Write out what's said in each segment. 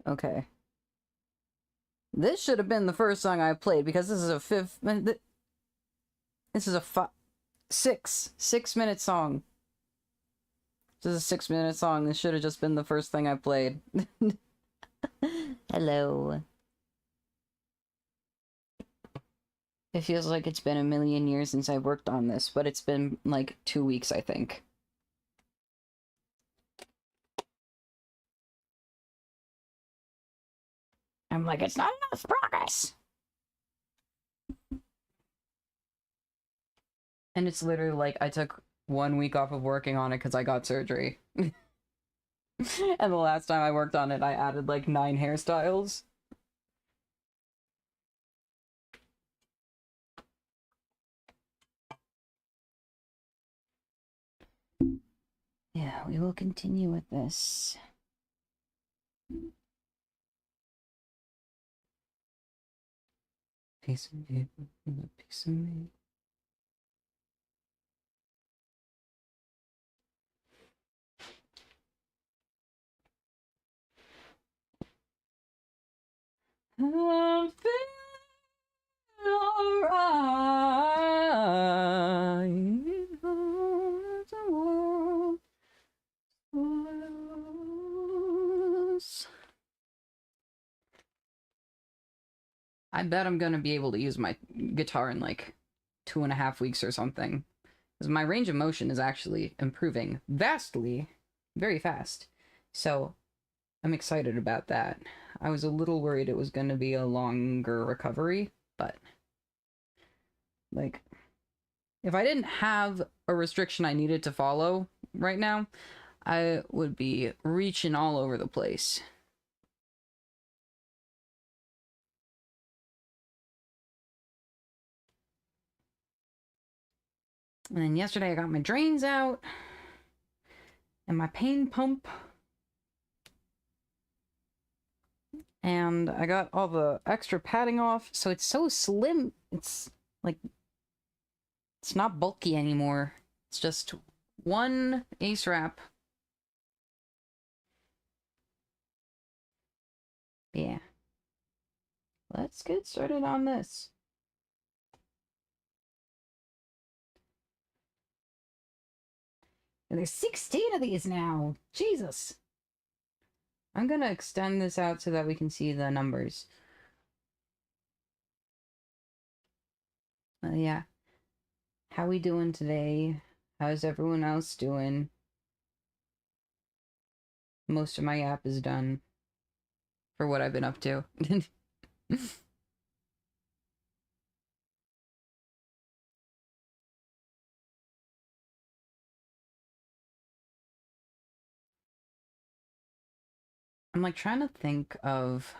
Okay. This should have been the first song I played because this is a this is a 6-minute song. This is a 6-minute song. This should have just been the first thing I played. Hello. It feels like it's been a million years since I worked on this, but it's been like 2 weeks, I think. I'm like, it's not enough progress. And it's literally like I took 1 week off of working on it because I got surgery. And the last time I worked on it, I added like 9 hairstyles. Yeah, we will continue with this. Piece of you, a piece of me. I'm feeling alright. I bet I'm gonna be able to use my guitar in like 2.5 weeks or something. Because my range of motion is actually improving vastly, very fast. So I'm excited about that. I was a little worried it was gonna be a longer recovery, but like, if I didn't have a restriction I needed to follow right now, I would be reaching all over the place. And then yesterday I got my drains out and my pain pump. And I got all the extra padding off, so it's so slim. It's like, it's not bulky anymore. It's just one ace wrap. Yeah. Let's get started on this. And there's 16 of these now. Jesus. I'm gonna extend this out so that we can see the numbers. Yeah. How we doing today? How's everyone else doing? Most of my app is done for what I've been up to. I'm like trying to think of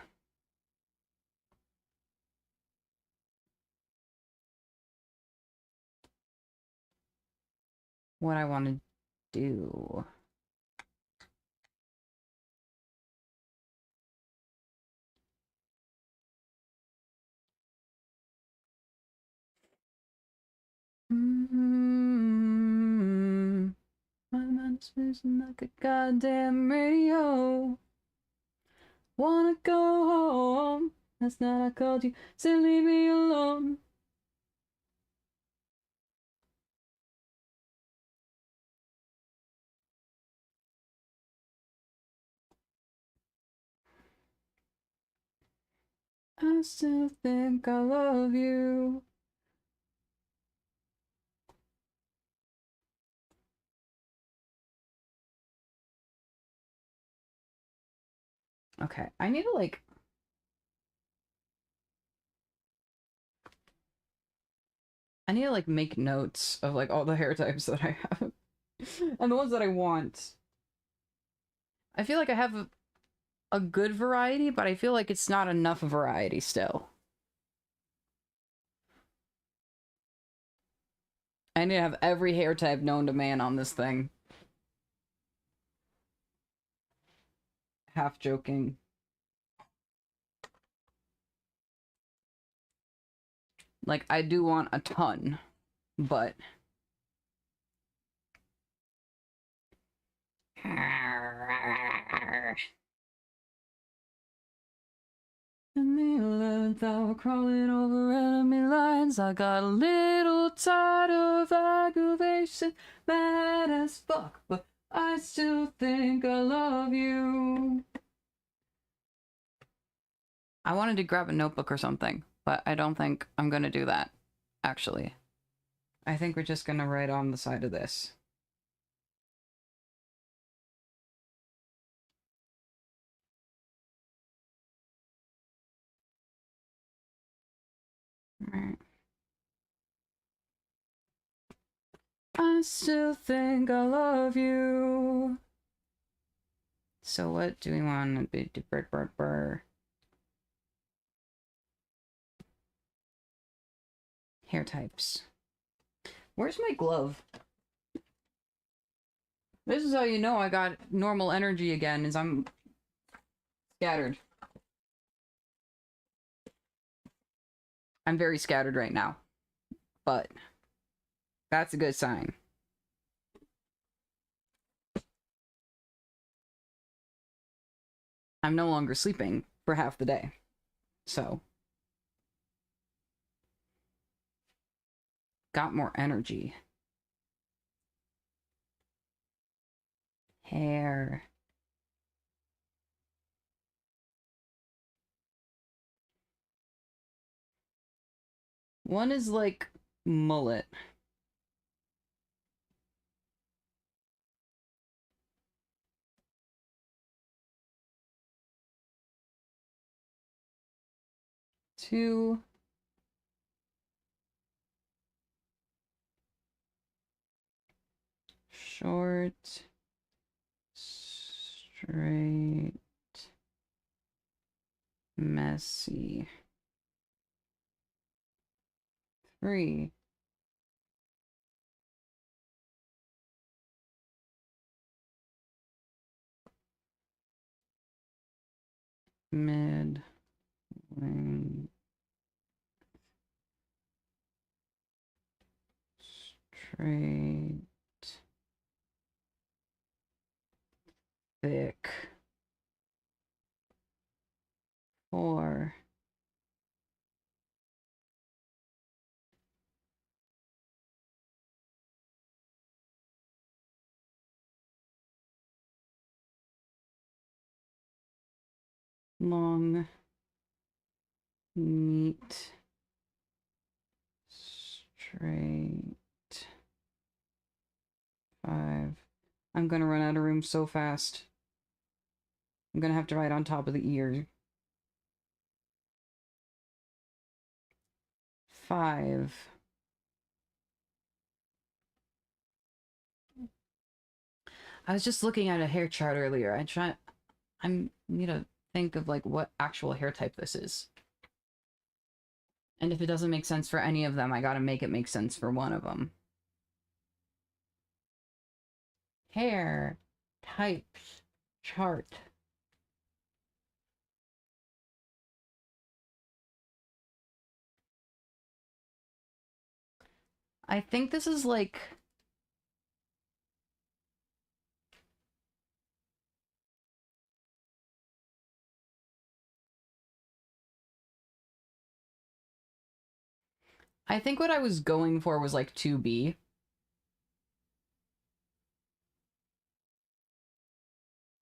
what I want to do. My mind's spinning like a goddamn radio. Wanna go home. Last night I called you, said leave me alone. I still think I love you. Okay, I need to like... I need to like make notes of like all the hair types that I have. And the ones that I want. I feel like I have a good variety, but I feel like it's not enough variety still. I need to have every hair type known to man on this thing. Half joking. Like, I do want a ton, but... In the 11th hour, crawling over enemy lines, I got a little tired of aggravation, mad as fuck, but I still think I love you. I wanted to grab a notebook or something, but I don't think I'm gonna do that, actually. I think we're just gonna write on the side of this. Right. I still think I love you. So what do we want to be? Hair types. Where's my glove? This is how you know I got normal energy again, is I'm scattered. I'm very scattered right now, but that's a good sign. I'm no longer sleeping for half the day, so got more energy. Hair. One is like mullet. Two. Short. Straight. Messy. 3. Mid. Length. Straight. Thick. 4. Long. Neat. Straight. 5. I'm gonna run out of room so fast. I'm gonna have to write on top of the ear. 5. I was just looking at a hair chart earlier. I need to think of like what actual hair type this is. And if it doesn't make sense for any of them, I gotta make it make sense for one of them. Hair types chart. I think this is like... I think what I was going for was like 2B.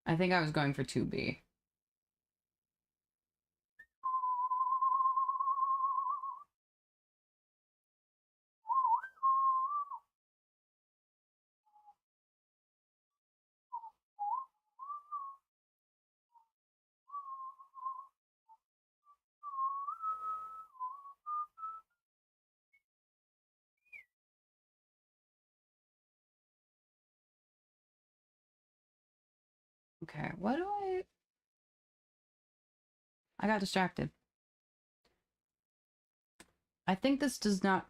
I think I was going for 2B. Okay, what do I got distracted. I think this does not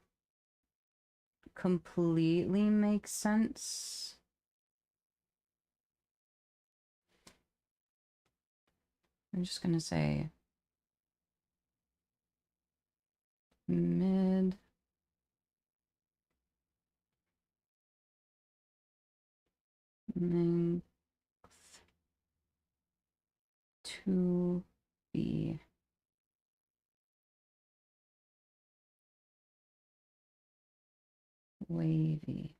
completely make sense. I'm just gonna say mid length 2B. Wavy.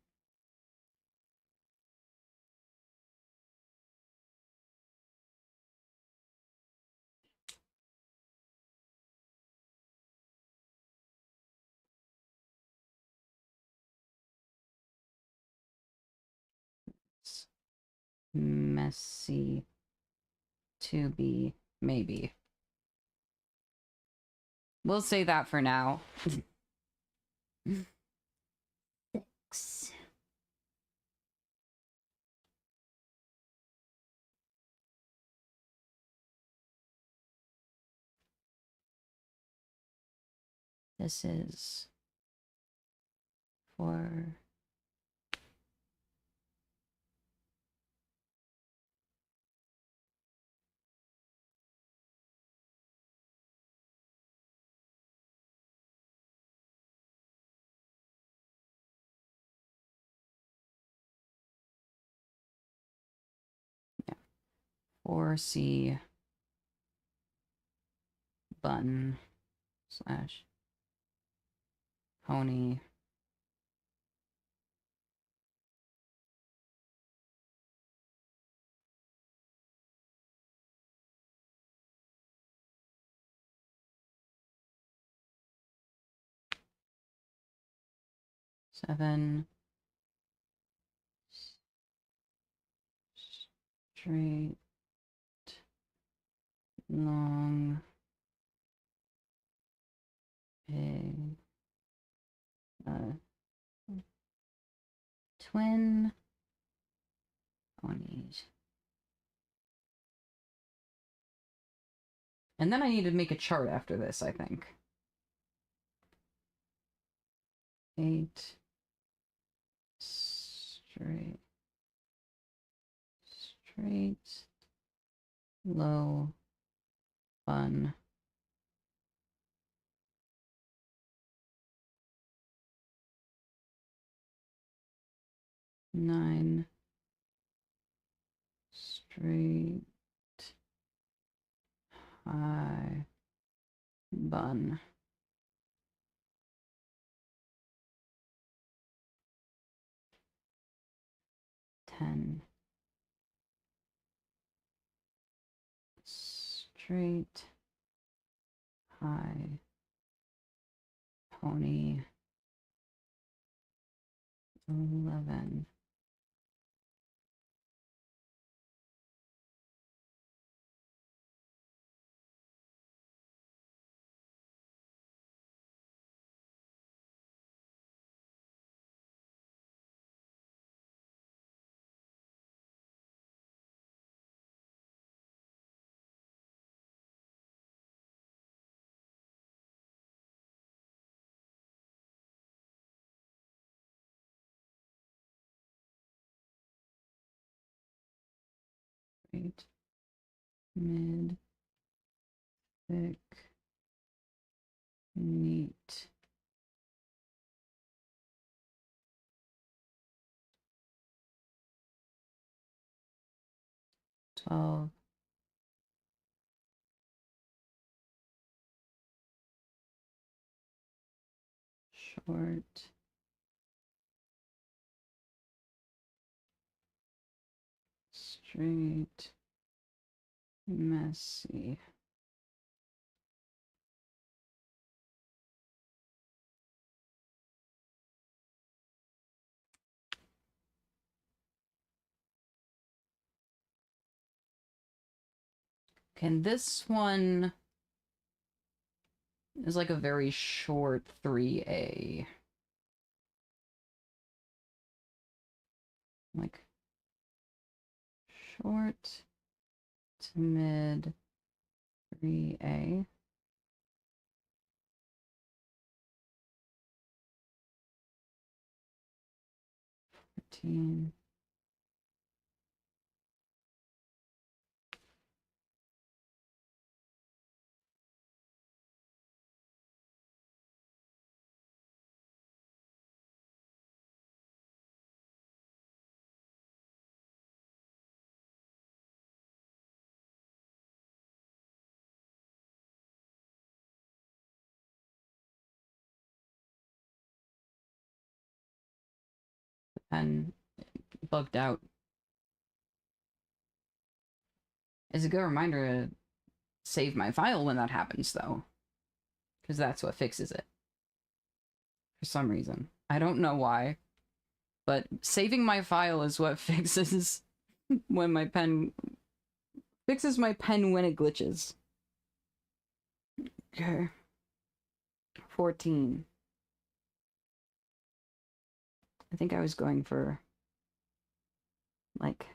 It's messy to be, maybe. We'll say that for now. Thanks. This is for yeah, 4C button slash pony seven straight long pig twin ponies. And then I need to make a chart after this, I think. 8 straight low bun 9 straight high bun 10 straight high pony 11 straight mid thick neat 12 short straight messy can this one is like a very short 3A. Like short to mid 3A. pen bugged out. It's a good reminder to save my file when that happens, though. Because that's what fixes it. For some reason. I don't know why. But saving my file is what fixes when my pen... fixes my pen when it glitches. Okay. 14. I think I was going for... like...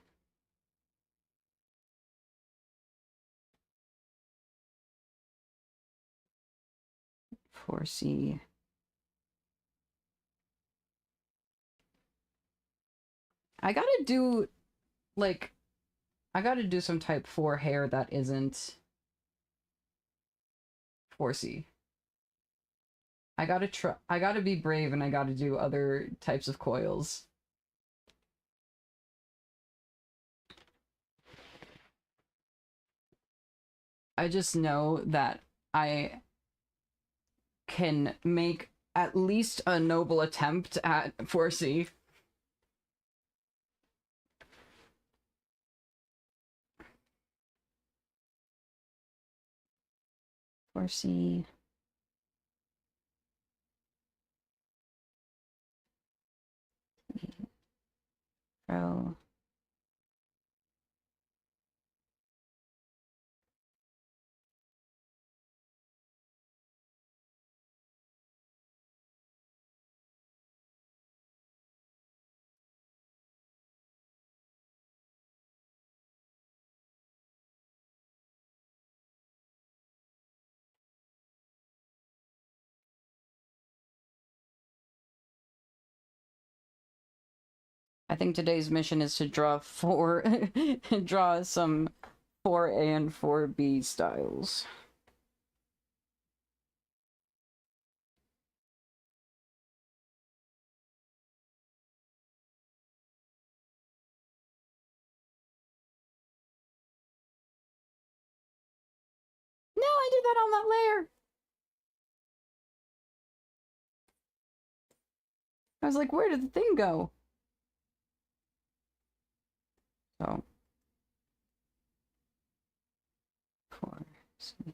4C. I gotta do, like, I gotta do some type 4 hair that isn't 4C. I gotta be brave and I gotta do other types of coils. I just know that I can make at least a noble attempt at 4C. C. Pro. I think today's mission is to draw draw some 4A and 4B styles. No, I did that on that layer! I was like, where did the thing go? So... 4C.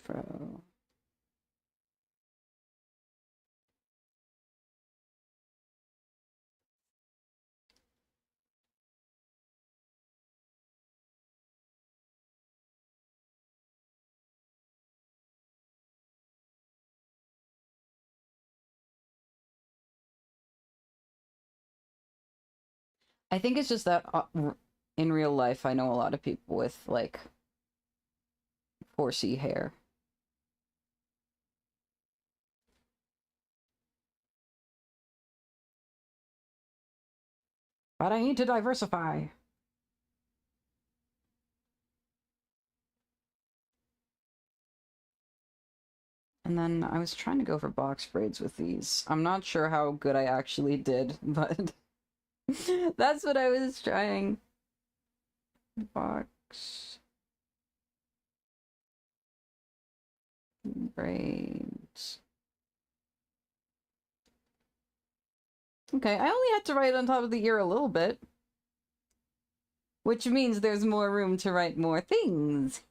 Pro. I think it's just that in real life, I know a lot of people with, like, 4C hair. But I need to diversify. And then I was trying to go for box braids with these. I'm not sure how good I actually did, but that's what I was trying. Box braids. Okay, I only had to write on top of the ear a little bit. Which means there's more room to write more things.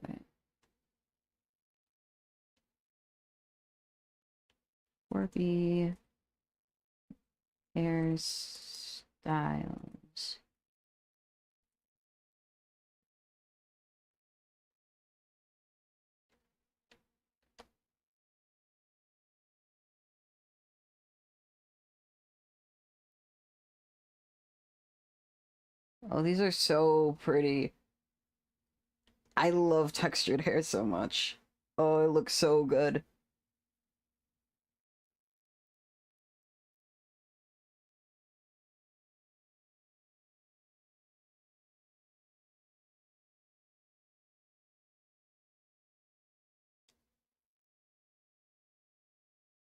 Okay. 4B hairstyles. Oh, these are so pretty. I love textured hair so much. Oh, it looks so good.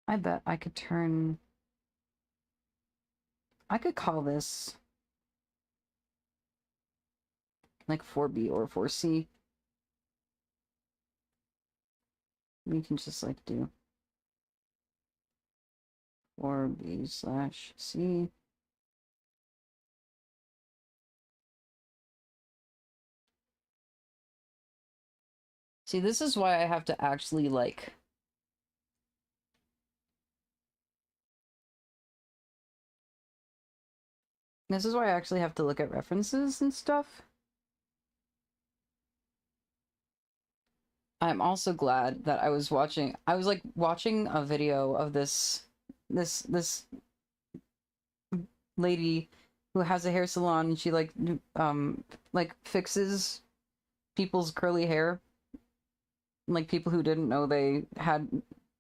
I bet I could turn... I could call this like 4B or 4C. We can just like do 4B/C. See, this is why I have to actually like... This is why I actually have to look at references and stuff. I'm also glad that I was watching a video of this lady who has a hair salon, and she like fixes people's curly hair. Like people who didn't know they had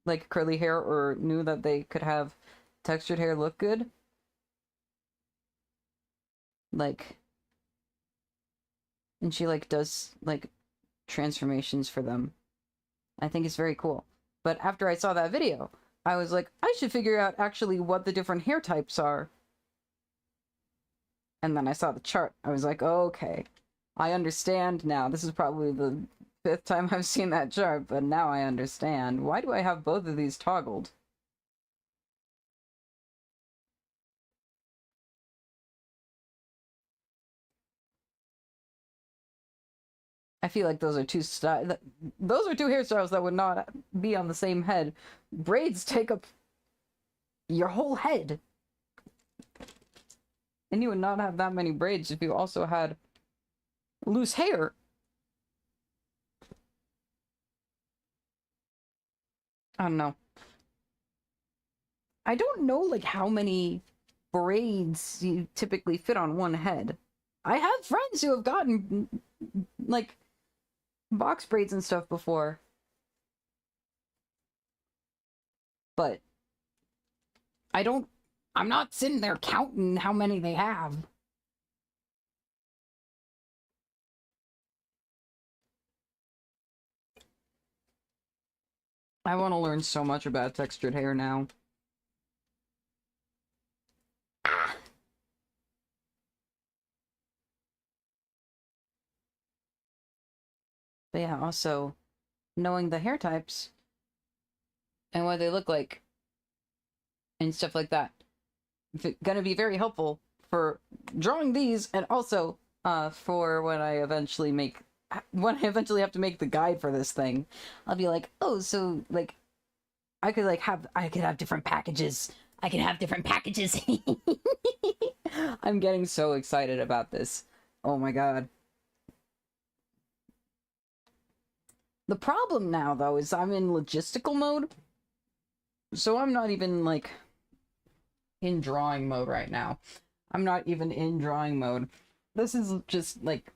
like curly hair or knew that they could have textured hair look good. Like, and she like does like transformations for them. I think it's very cool. But after I saw that video, I was like, I should figure out actually what the different hair types are. And then I saw the chart. I was like, oh, okay, I understand now. This is probably the 5th time I've seen that chart, but now I understand. Why do I have both of these toggled? I feel like those are two hairstyles that would not be on the same head. Braids take up your whole head. And you would not have that many braids if you also had loose hair. I don't know. I don't know like how many braids you typically fit on one head. I have friends who have gotten like box braids and stuff before. But I'm not sitting there counting how many they have. I want to learn so much about textured hair now. But yeah, also knowing the hair types and what they look like and stuff like that. Gonna be very helpful for drawing these, and also for when I eventually have to make the guide for this thing. I'll be like, oh, so like I could have different packages. I can have different packages. I'm getting so excited about this. Oh my god. The problem now, though, is I'm in logistical mode. So I'm not even, like, in drawing mode right now. I'm not even in drawing mode. This is just, like...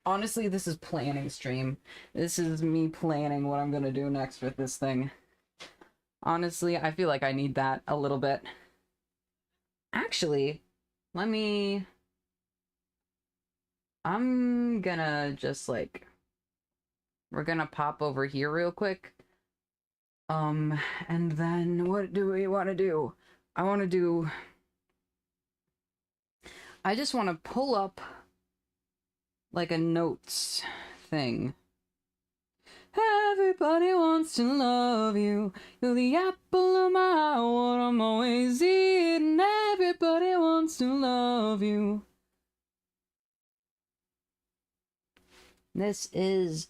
Honestly, this is planning stream. This is me planning what I'm gonna do next with this thing. Honestly, I feel like I need that a little bit. Actually, I'm gonna just, like... We're gonna pop over here real quick. And then what do we want to do? I just want to pull up like a notes thing. Everybody wants to love you. You're the apple of my eye, what I'm always eating. Everybody wants to love you. This is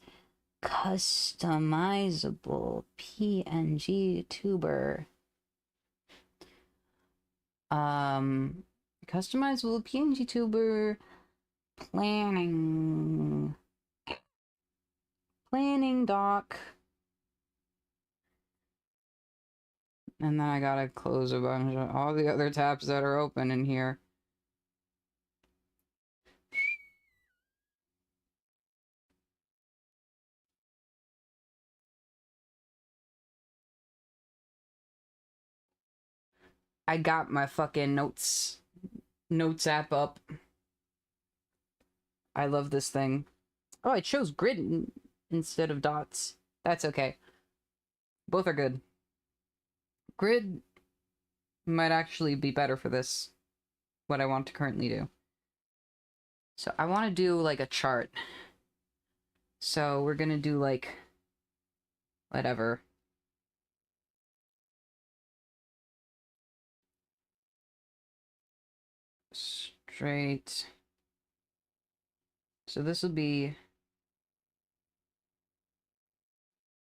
customizable PNGTuber. Customizable PNGTuber planning doc. And then I gotta close a bunch of all the other tabs that are open in here. I got my fucking notes app up. I love this thing. Oh, I chose grid instead of dots. That's okay. Both are good. Grid might actually be better for this, what I want to currently do. So I want to do like a chart. So we're gonna do like whatever. Straight. So this will be,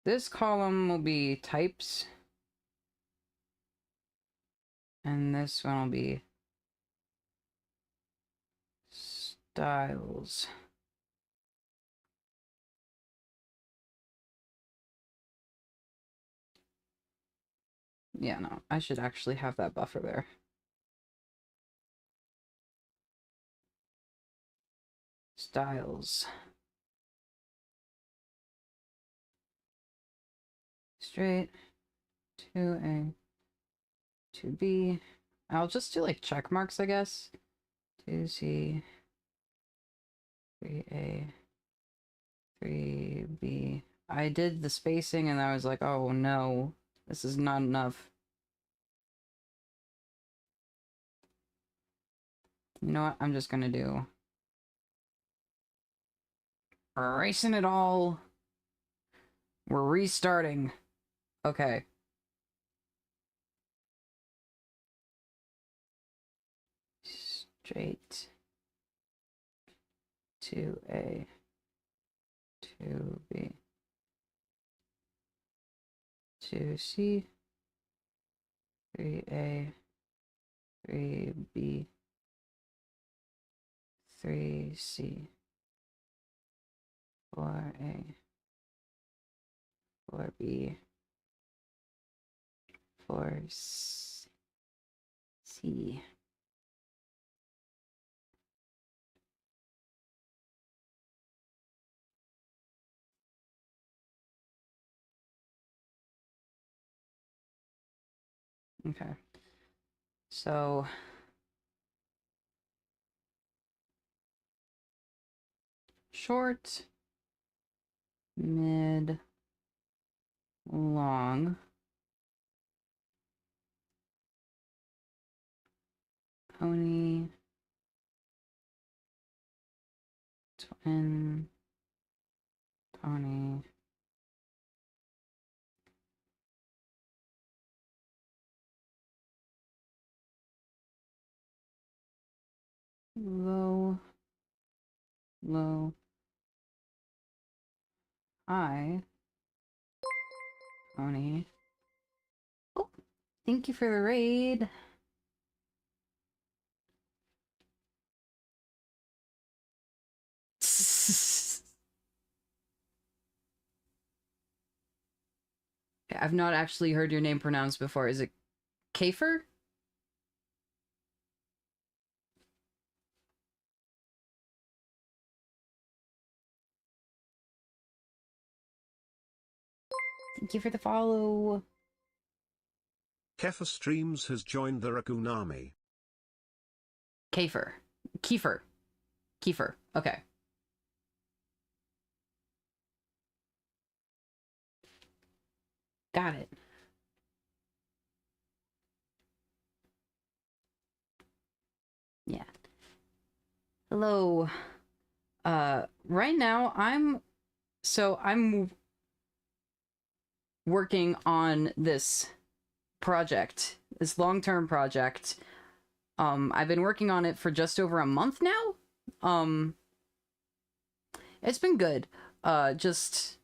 this column will be types. And this one will be styles. Yeah, no, I should actually have that buffer there. Styles. Straight. 2A. 2B. I'll just do like check marks, I guess. 2C. 3A. 3B. I did the spacing and I was like, oh no, this is not enough. You know what? I'm just gonna do erasing it all. We're restarting. Okay. Straight. 2A. 2B. 2C. 3A. 3B. 3C. 4A. 4B. 4C. Okay. So short, mid, long, pony, twin, pony, low, low, high, pony. Oh, thank you for the raid. I've not actually heard your name pronounced before. Is it Kafer? Thank you for the follow. Kefir Streams has joined the Raccoon Army. Kafer. Kiefer. Kiefer. Okay. Got it. Yeah. Hello. Right now I'm working on this project, this long-term project. I've been working on it for just over a month now. It's been good. Just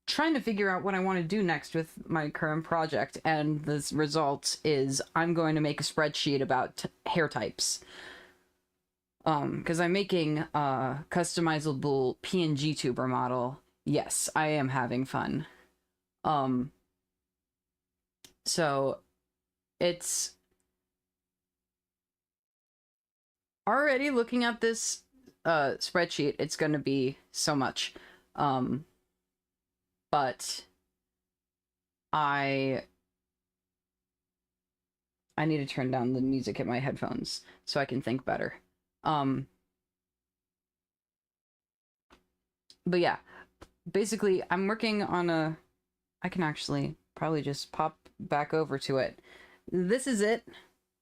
trying to figure out what I want to do next with my current project, and the result is I'm going to make a spreadsheet about hair types. Because I'm making a customizable PNGTuber model. Yes, I am having fun. So it's already looking at this spreadsheet, it's gonna be so much. But I need to turn down the music in my headphones so I can think better. But yeah, basically I'm working on I can actually probably just pop back over to it. This is it.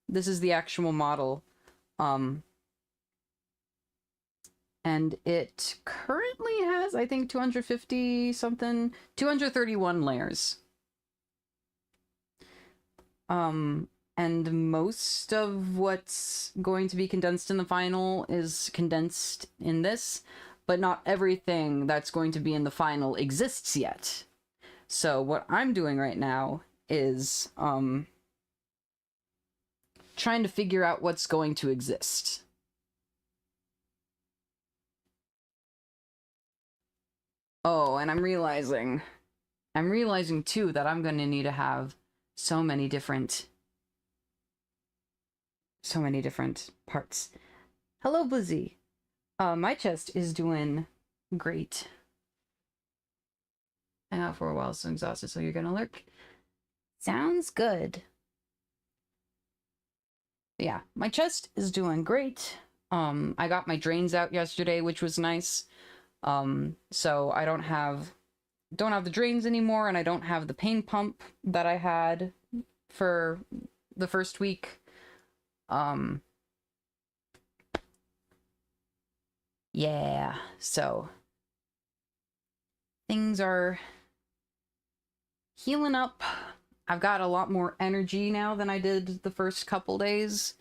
This is the actual model. And it currently has, I think, 250 something, 231 layers. And most of what's going to be condensed in the final is condensed in this, but not everything that's going to be in the final exists yet. So what I'm doing right now is, trying to figure out what's going to exist. Oh, and I'm realizing too that I'm going to need to have so many different parts. Hello, Blizzy. My chest is doing great. Hang out for a while, so I'm exhausted, so you're gonna lurk. Sounds good. Yeah, my chest is doing great. I got my drains out yesterday, which was nice. So I don't have the drains anymore, and I don't have the pain pump that I had for the first week. Yeah, so things are healing up. I've got a lot more energy now than I did the first couple days.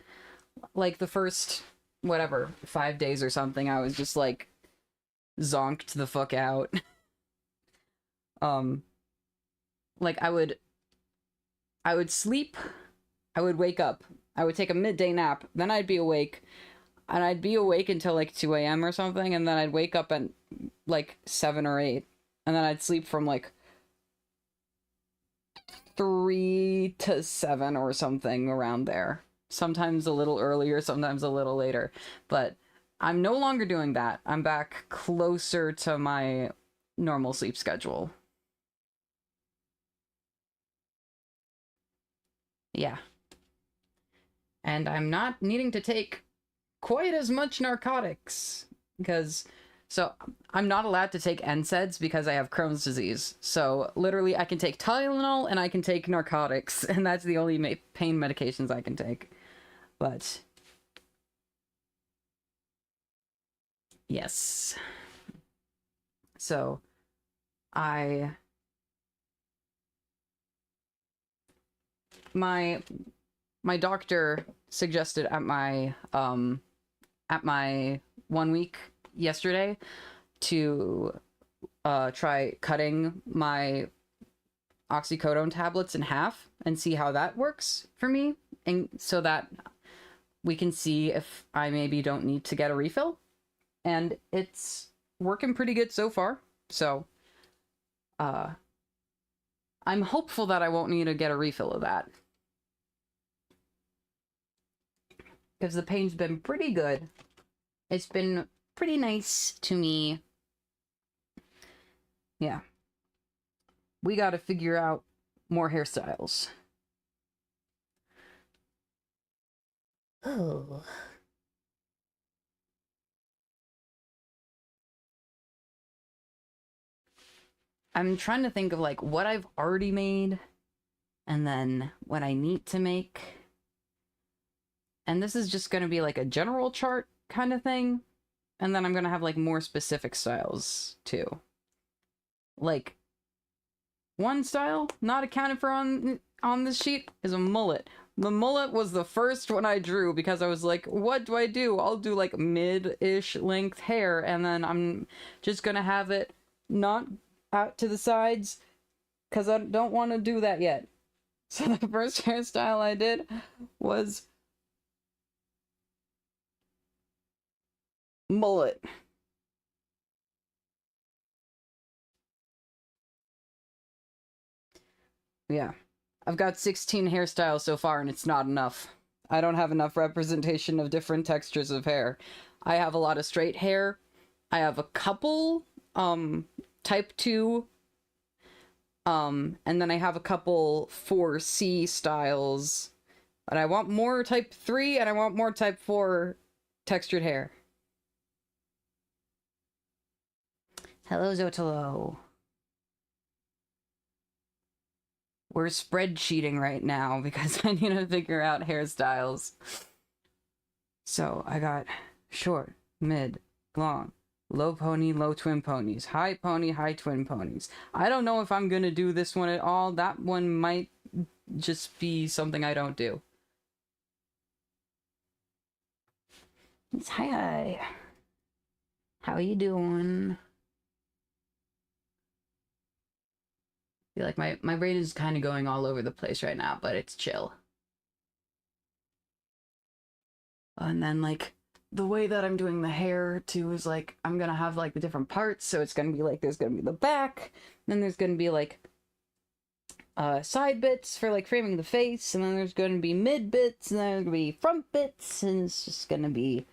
Like the first, whatever, 5 days or something, I was just like zonked the fuck out. Like I would sleep, I would wake up, I would take a midday nap, then I'd be awake, and I'd be awake until like 2 a.m. or something, and then I'd wake up at like 7 or 8, and then I'd sleep from like 3 to 7 or something around there. Sometimes a little earlier, sometimes a little later. But I'm no longer doing that. I'm back closer to my normal sleep schedule. Yeah. And I'm not needing to take quite as much narcotics, because so I'm not allowed to take NSAIDs because I have Crohn's disease. So literally I can take Tylenol and I can take narcotics, and that's the only pain medications I can take. But yes. So my doctor suggested at my 1 week yesterday to try cutting my oxycodone tablets in half and see how that works for me, and so that we can see if I maybe don't need to get a refill. And it's working pretty good so far. So I'm hopeful that I won't need to get a refill of that, because the pain's been pretty good. It's been pretty nice to me. Yeah. We gotta figure out more hairstyles. Oh. I'm trying to think of like what I've already made and then what I need to make. And this is just gonna be like a general chart kind of thing. And then I'm gonna have like more specific styles too. Like, one style not accounted for on this sheet is a mullet. The mullet was the first one I drew because I was like, what do I do? I'll do like mid-ish length hair, and then I'm just gonna have it not out to the sides because I don't want to do that yet. So the first hairstyle I did was mullet. Yeah. I've got 16 hairstyles so far, and it's not enough. I don't have enough representation of different textures of hair. I have a lot of straight hair. I have a couple, type 2, and then I have a couple 4C styles. But I want more type 3, and I want more type 4 textured hair. Hello, Zotalo. We're spreadsheeting right now because I need to figure out hairstyles. So I got short, mid, long, low pony, low twin ponies, high pony, high twin ponies. I don't know if I'm gonna do this one at all. That one might just be something I don't do. It's hi. How you doing? I feel like my brain is kind of going all over the place right now, but it's chill. And then like the way that I'm doing the hair too is like I'm gonna have like the different parts, so it's gonna be like there's gonna be the back, then there's gonna be like side bits for like framing the face, and then there's gonna be mid bits, and then there's gonna be front bits, and it's just gonna be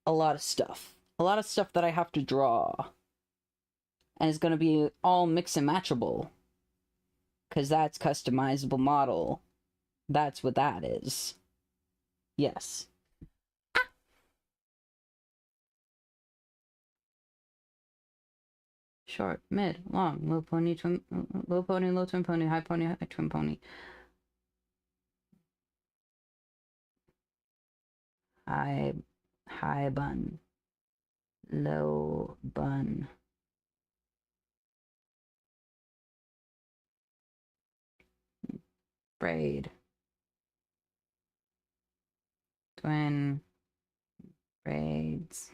a lot of stuff. A lot of stuff that I have to draw. And it's gonna be all mix and matchable. Because that's customizable model. That's what that is. Yes. Short, mid, long, low pony, low pony, low twin pony, high twin pony. High bun. Low bun. Braid. Twin. Braids.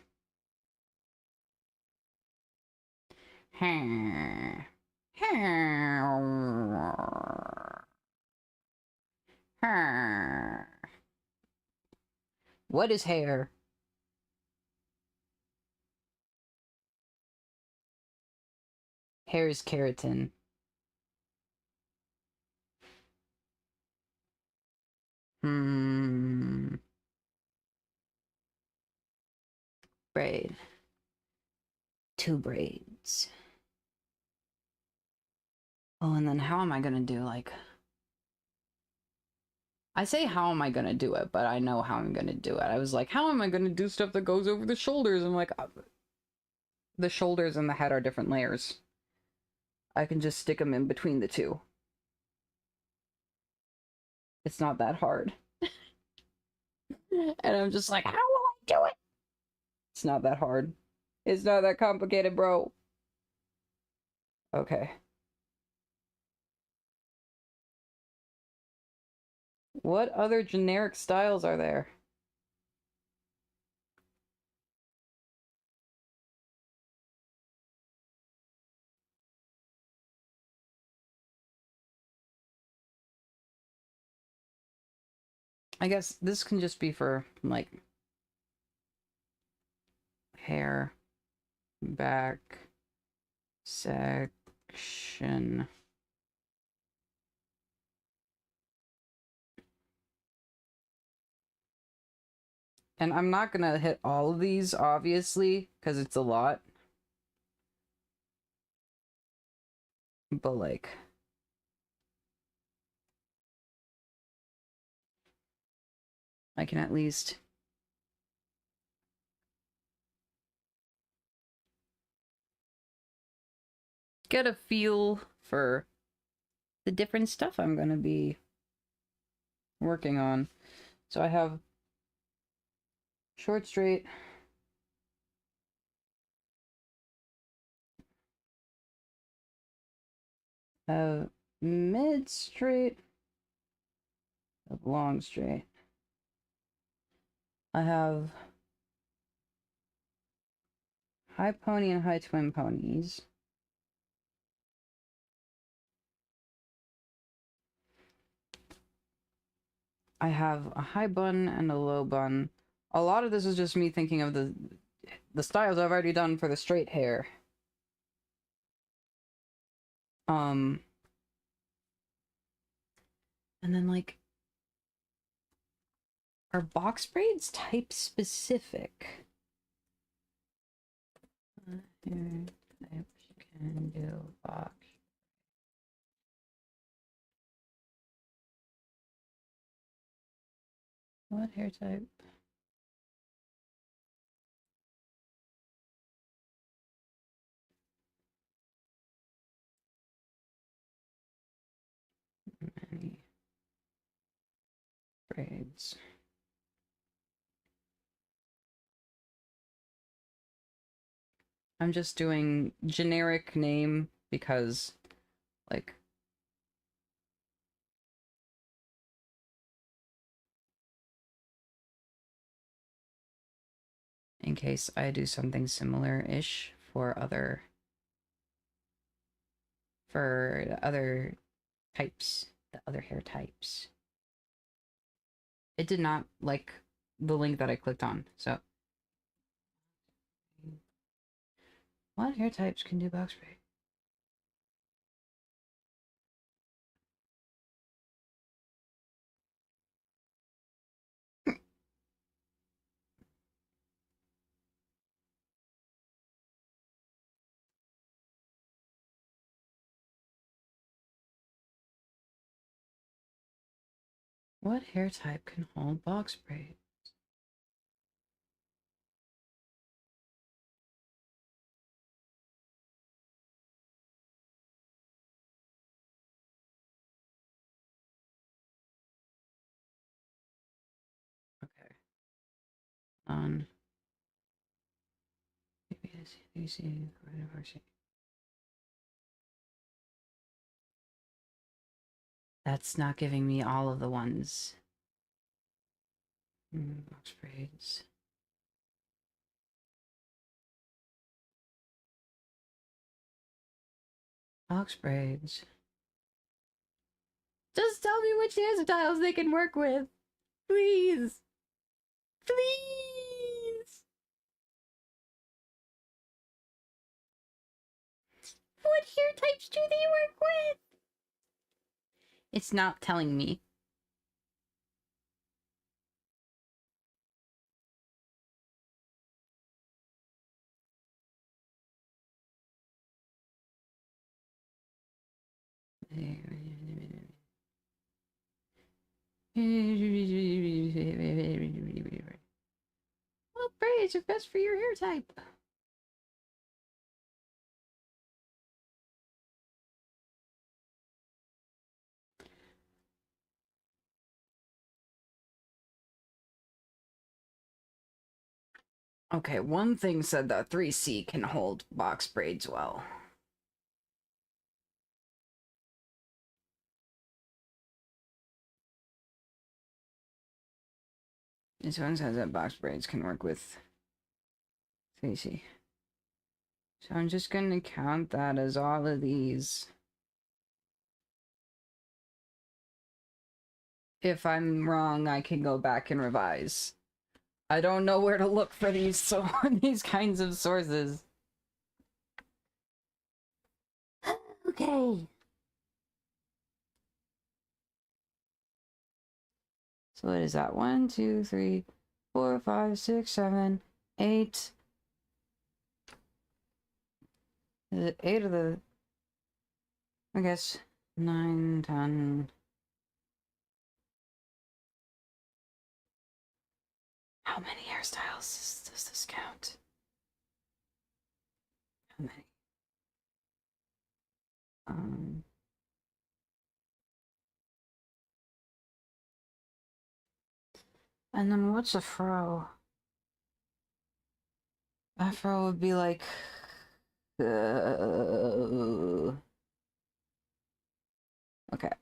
Hair. Hair. Hair. What is hair? Hair is keratin. Braid. 2 braids. Oh, and then how am I gonna do, like... I say how am I gonna do it, but I know how I'm gonna do it. I was like, how am I gonna do stuff that goes over the shoulders? I'm like, the shoulders and the head are different layers. I can just stick them in between the two. It's not that hard. And I'm just like, how will I do it? It's not that hard. It's not that complicated, bro. Okay. What other generic styles are there? I guess this can just be for, like, hair, back, section. And I'm not gonna hit all of these, obviously, because it's a lot. But, like... I can at least... get a feel for the different stuff I'm gonna be working on. So I have short straight, mid straight, long straight. I have high pony and high twin ponies. I have a high bun and a low bun. A lot of this is just me thinking of the styles I've already done for the straight hair. And then, like, are box braids type specific? Hair types can do box. What hair type? braids. I'm just doing generic name because, like, in case I do something similar-ish for other types, the other hair types. It did not like the link that I clicked on, so. What hair types can do box braid? What hair type can hold box braid? Okay. On. That's not giving me all of the ones. Box braids. Box braids. Just tell me which hairstyles they can work with. Please. Please. What hair types do they work with? It's not telling me. What braids are best for your hair type? Okay, one thing said that 3C can hold box braids well. This one says that box braids can work with 3C. So I'm just gonna count that as all of these. If I'm wrong, I can go back and revise. I don't know where to look for these these kinds of sources. Okay. So what is that? 1, 2, 3, 4, 5, 6, 7, 8. Is it 8 of the... I guess 9, 10... How many hairstyles does this count? How many? And then what's a fro? A fro would be like... Okay,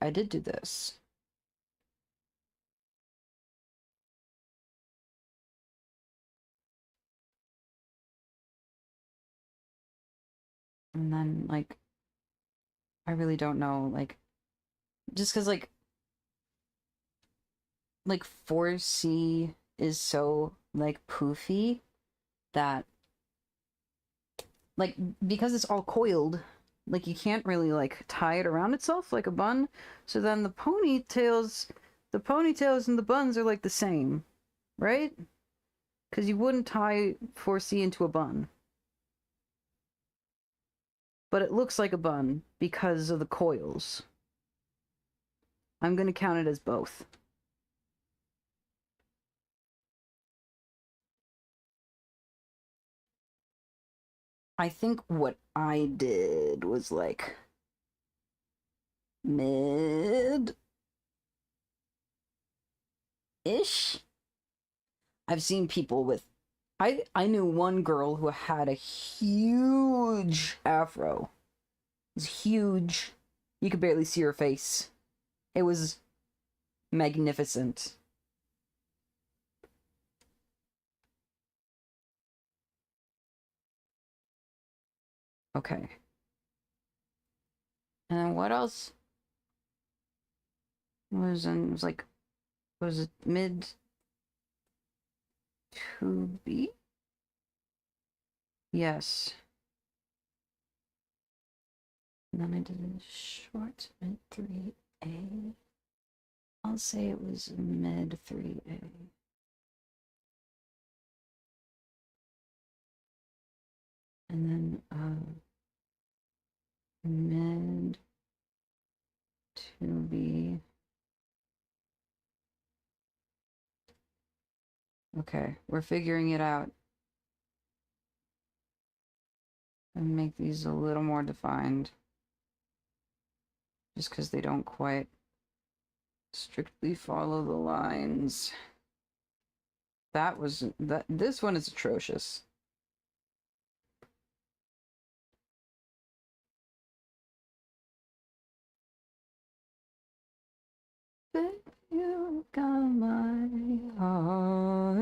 I did do this. And then, like, I really don't know, like, just because, like 4C is so, like, poofy that, like, because it's all coiled, like, you can't really, like, tie it around itself like a bun. So then the ponytails and the buns are, like, the same, right? Because you wouldn't tie 4C into a bun. But it looks like a bun because of the coils. I'm going to count it as both. I think what I did was like mid. ish. I've seen people with I knew one girl who had a huge afro. It was huge. You could barely see her face. It was magnificent. Okay. And then what else? It was like, was it mid 2B? Yes. And then I did a short mid 3A. I'll say it was mid 3A. And then mid 2B. Okay, we're figuring it out. And make these a little more defined. Just because they don't quite strictly follow the lines. This one is atrocious. You got my heart.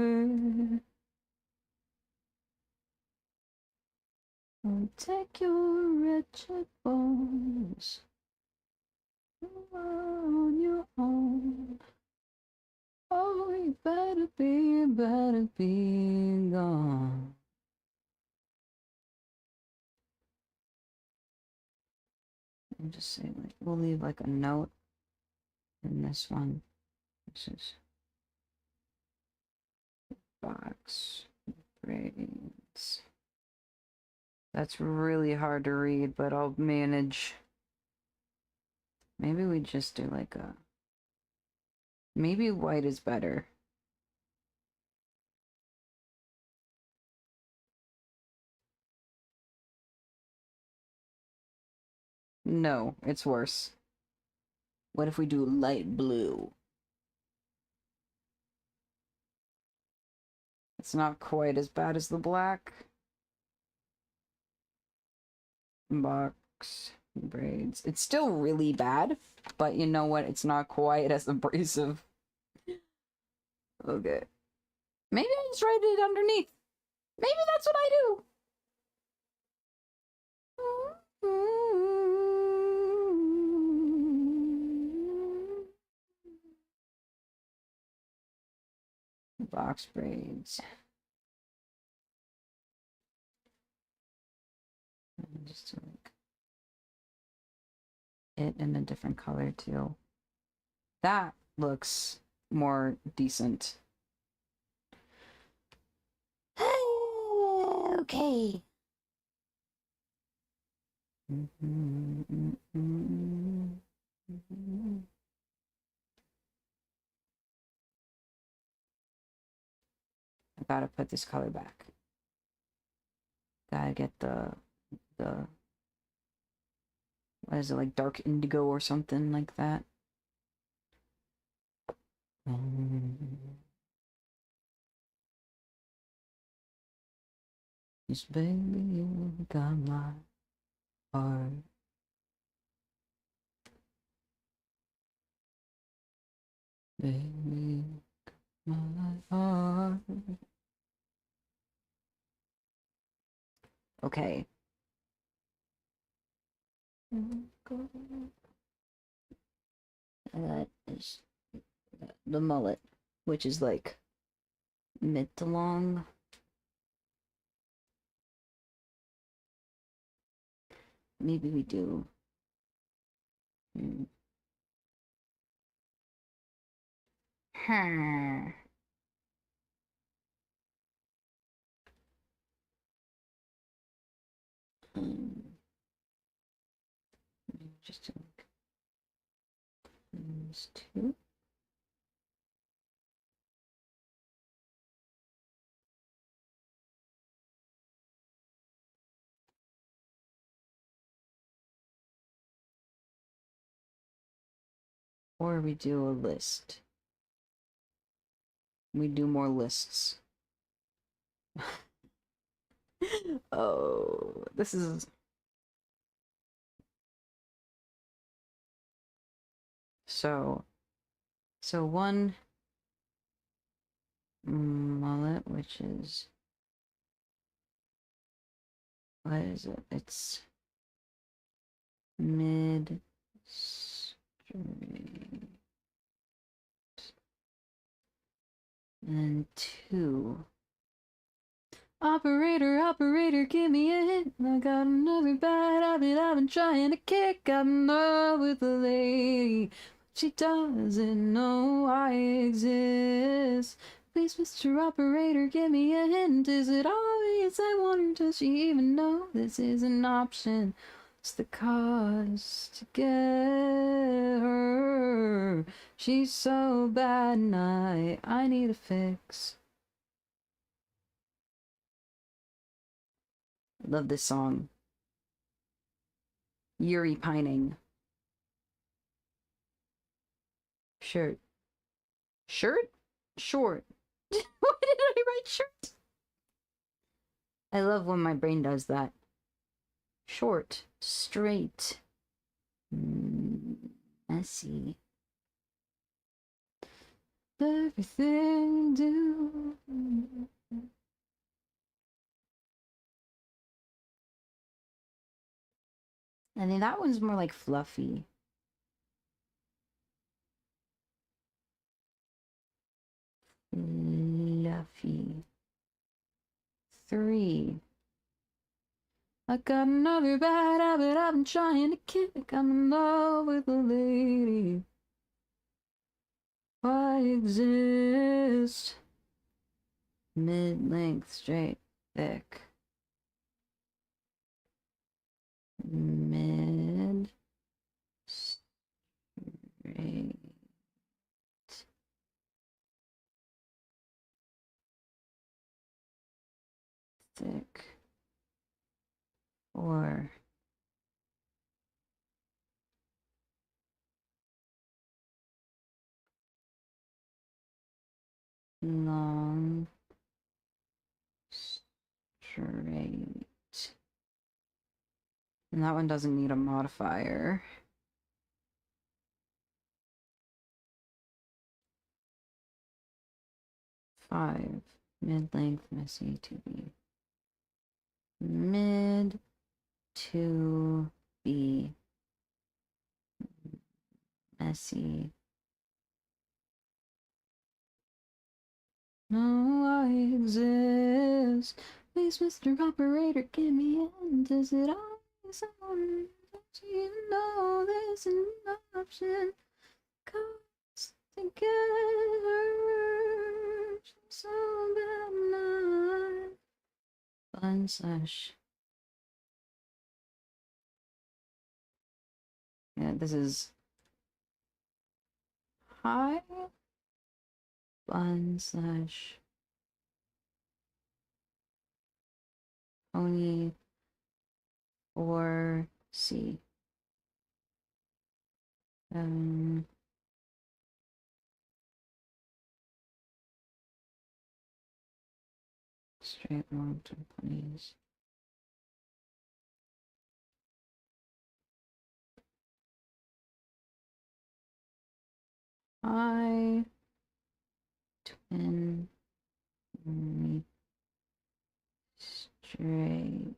I'll take your wretched bones. You are on your own. Oh, you better be gone. And just say, like, we'll leave like a note in this one. This is box braids. That's really hard to read, but I'll manage. Maybe we just do like a... Maybe white is better. No, it's worse. What if we do light blue? It's not quite as bad as the black. Box braids. It's still really bad, but you know what? It's not quite as abrasive. Okay. Maybe I just write it underneath. Maybe that's what I do. Box braids. Just like it in a different color too. That looks more decent. Okay. I gotta put this color back. Gotta get the what is it, like dark indigo or something like that? Yes, baby, you got my heart. Baby, my heart. Okay. That is the mullet, which is like mid to long. Maybe we do. Just like these two. Or we do a list. we do more lists. Oh, this is so one mullet, which is, what is it? It's mid straight, and 2. Operator, operator, give me a hint. I got another bad habit I've been trying to kick. I'm in love with a lady, but she doesn't know I exist. Please, Mr. Operator, give me a hint. Is it obvious? I wonder, does she even know this is an option? What's the cost to get her? She's so bad and I need a fix. I love this song. Yuri pining. Shirt. Shirt? Short. Why did I write shirt? I love when my brain does that. Short. Straight. Messy. Everything do. I think that one's more like fluffy. Fluffy. 3. I got another bad habit I've been trying to kick. I'm in love with a lady. Why exist? Mid-length, straight, thick. Mid, straight. Thick. 4. Long, straight. And that one doesn't need a modifier. 5. Mid-length, messy, 2B. Mid, 2B. Messy. No, I exist. Please, Mr. Operator, give me in. Does it always sound? Don't you know this is an option? Cause together, so bad night. Bun slash. Yeah, this is high. Bun slash pony or C. Straight long-term ponies. I twin straight.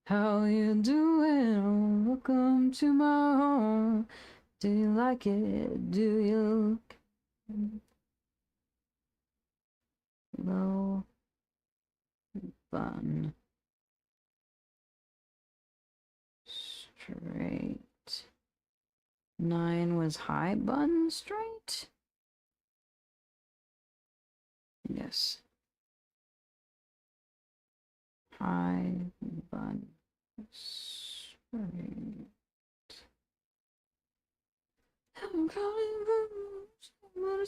How you doing? Welcome to my home. Do you like it? Do you low bun straight? 9 was high bun straight? Yes. High bun straight. I'm calling rooms. What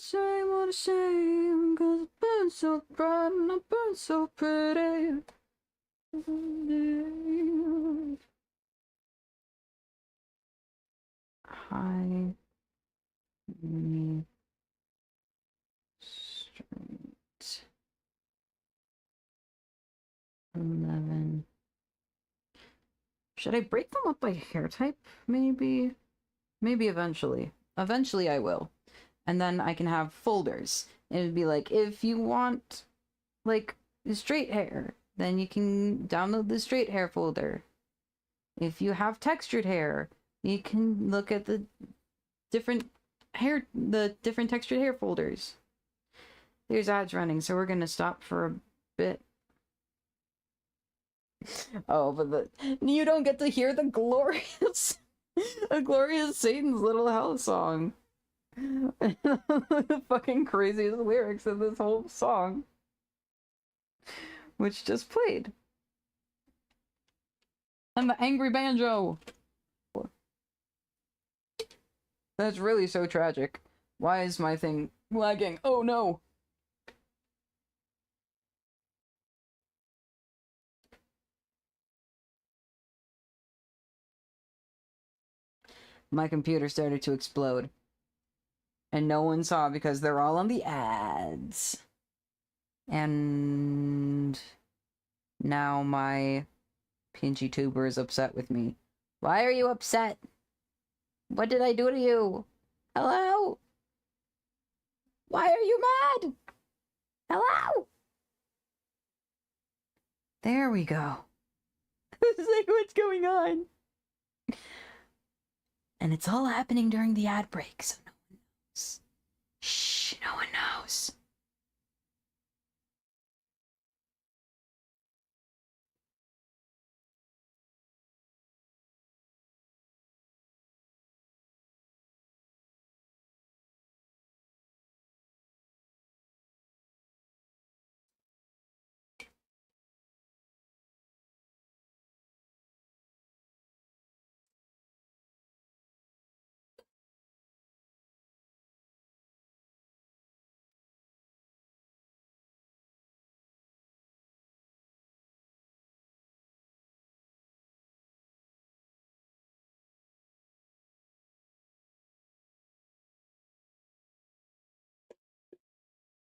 a shame, cause I burn so bright and I burn so pretty. High, me, Should I break them up by hair type? Maybe. Maybe eventually. Eventually I will. And then I can have folders. And it'd be like, if you want, like, straight hair, then you can download the straight hair folder. If you have textured hair, you can look at the different textured hair folders. There's ads running, so we're gonna stop for a bit. Oh, but you don't get to hear the glorious Satan's Little Hell song. The fucking craziest lyrics of this whole song, which just played. And the angry banjo. That's really so tragic. Why is my thing lagging? Oh no! My computer started to explode. And no one saw because they're all on the ads. And now my PNGTuber is upset with me. Why are you upset? What did I do to you? Hello? Why are you mad? Hello? There we go. It's like, what's going on? And it's all happening during the ad break, so no one knows. Shh, no one knows.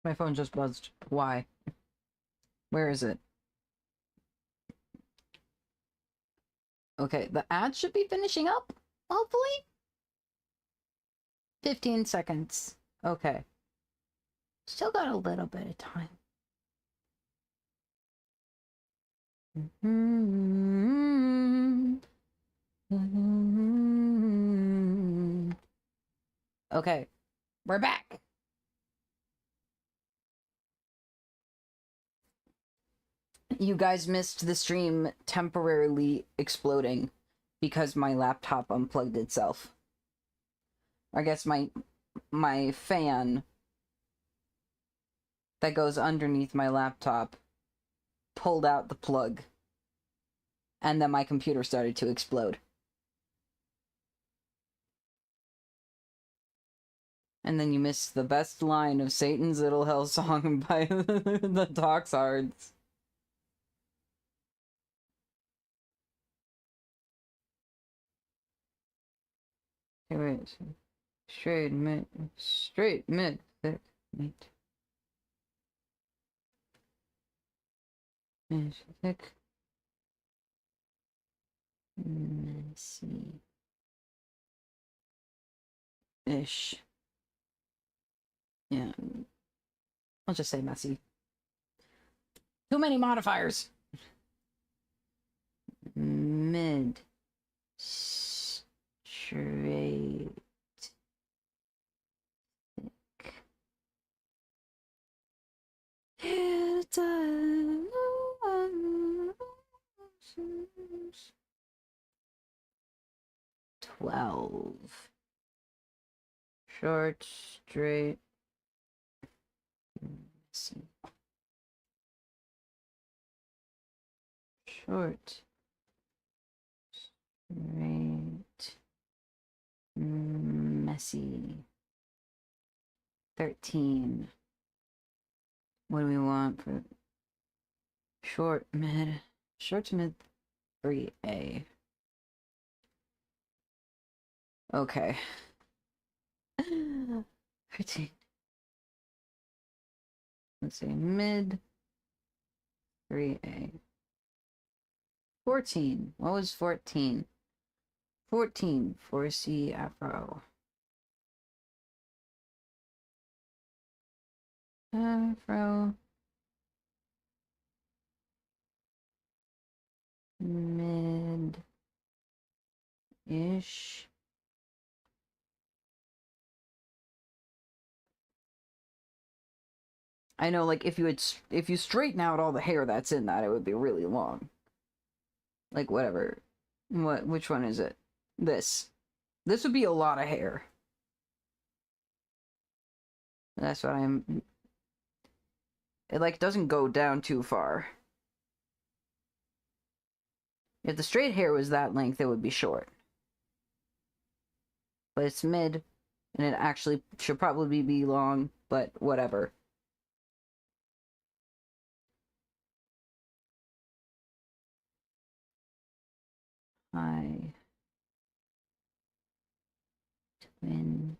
My phone just buzzed. Why? Where is it? Okay, the ad should be finishing up, hopefully? 15 seconds. Okay. Still got a little bit of time. Okay, we're back. You guys missed the stream temporarily exploding because my laptop unplugged itself. I guess my fan that goes underneath my laptop pulled out the plug, and then my computer started to explode. And then you missed the best line of Satan's Little Hell song by the Doxards. Okay, wait. Straight mid, thick meat. Thick. Messy. Ish. Yeah. I'll just say messy. Too many modifiers. Mid. Straight. Thick. 12. Short, straight. Messy. Short. Straight. Messy. 13. What do we want for short to mid 3A? Okay. 13. Let's say mid 3A. 14. What was 14? 14 for C Afro. Afro. Mid-ish. I know, like, if you straighten out all the hair that's in that, it would be really long. Like, whatever. Which one is it? This. This would be a lot of hair. That's what I'm... It, like, doesn't go down too far. If the straight hair was that length, it would be short. But it's mid, and it actually should probably be long, but whatever. Twin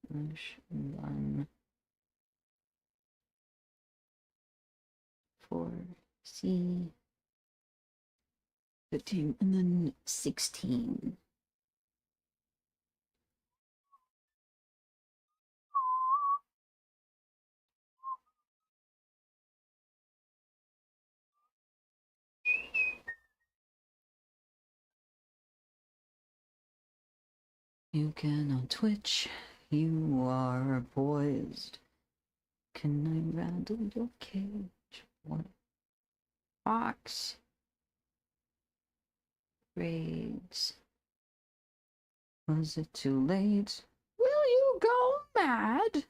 1 4 C 15 and then 16. You cannot twitch, you are poised. Can I rattle your cage? What? Fox. Raids. Was it too late? Will you go mad?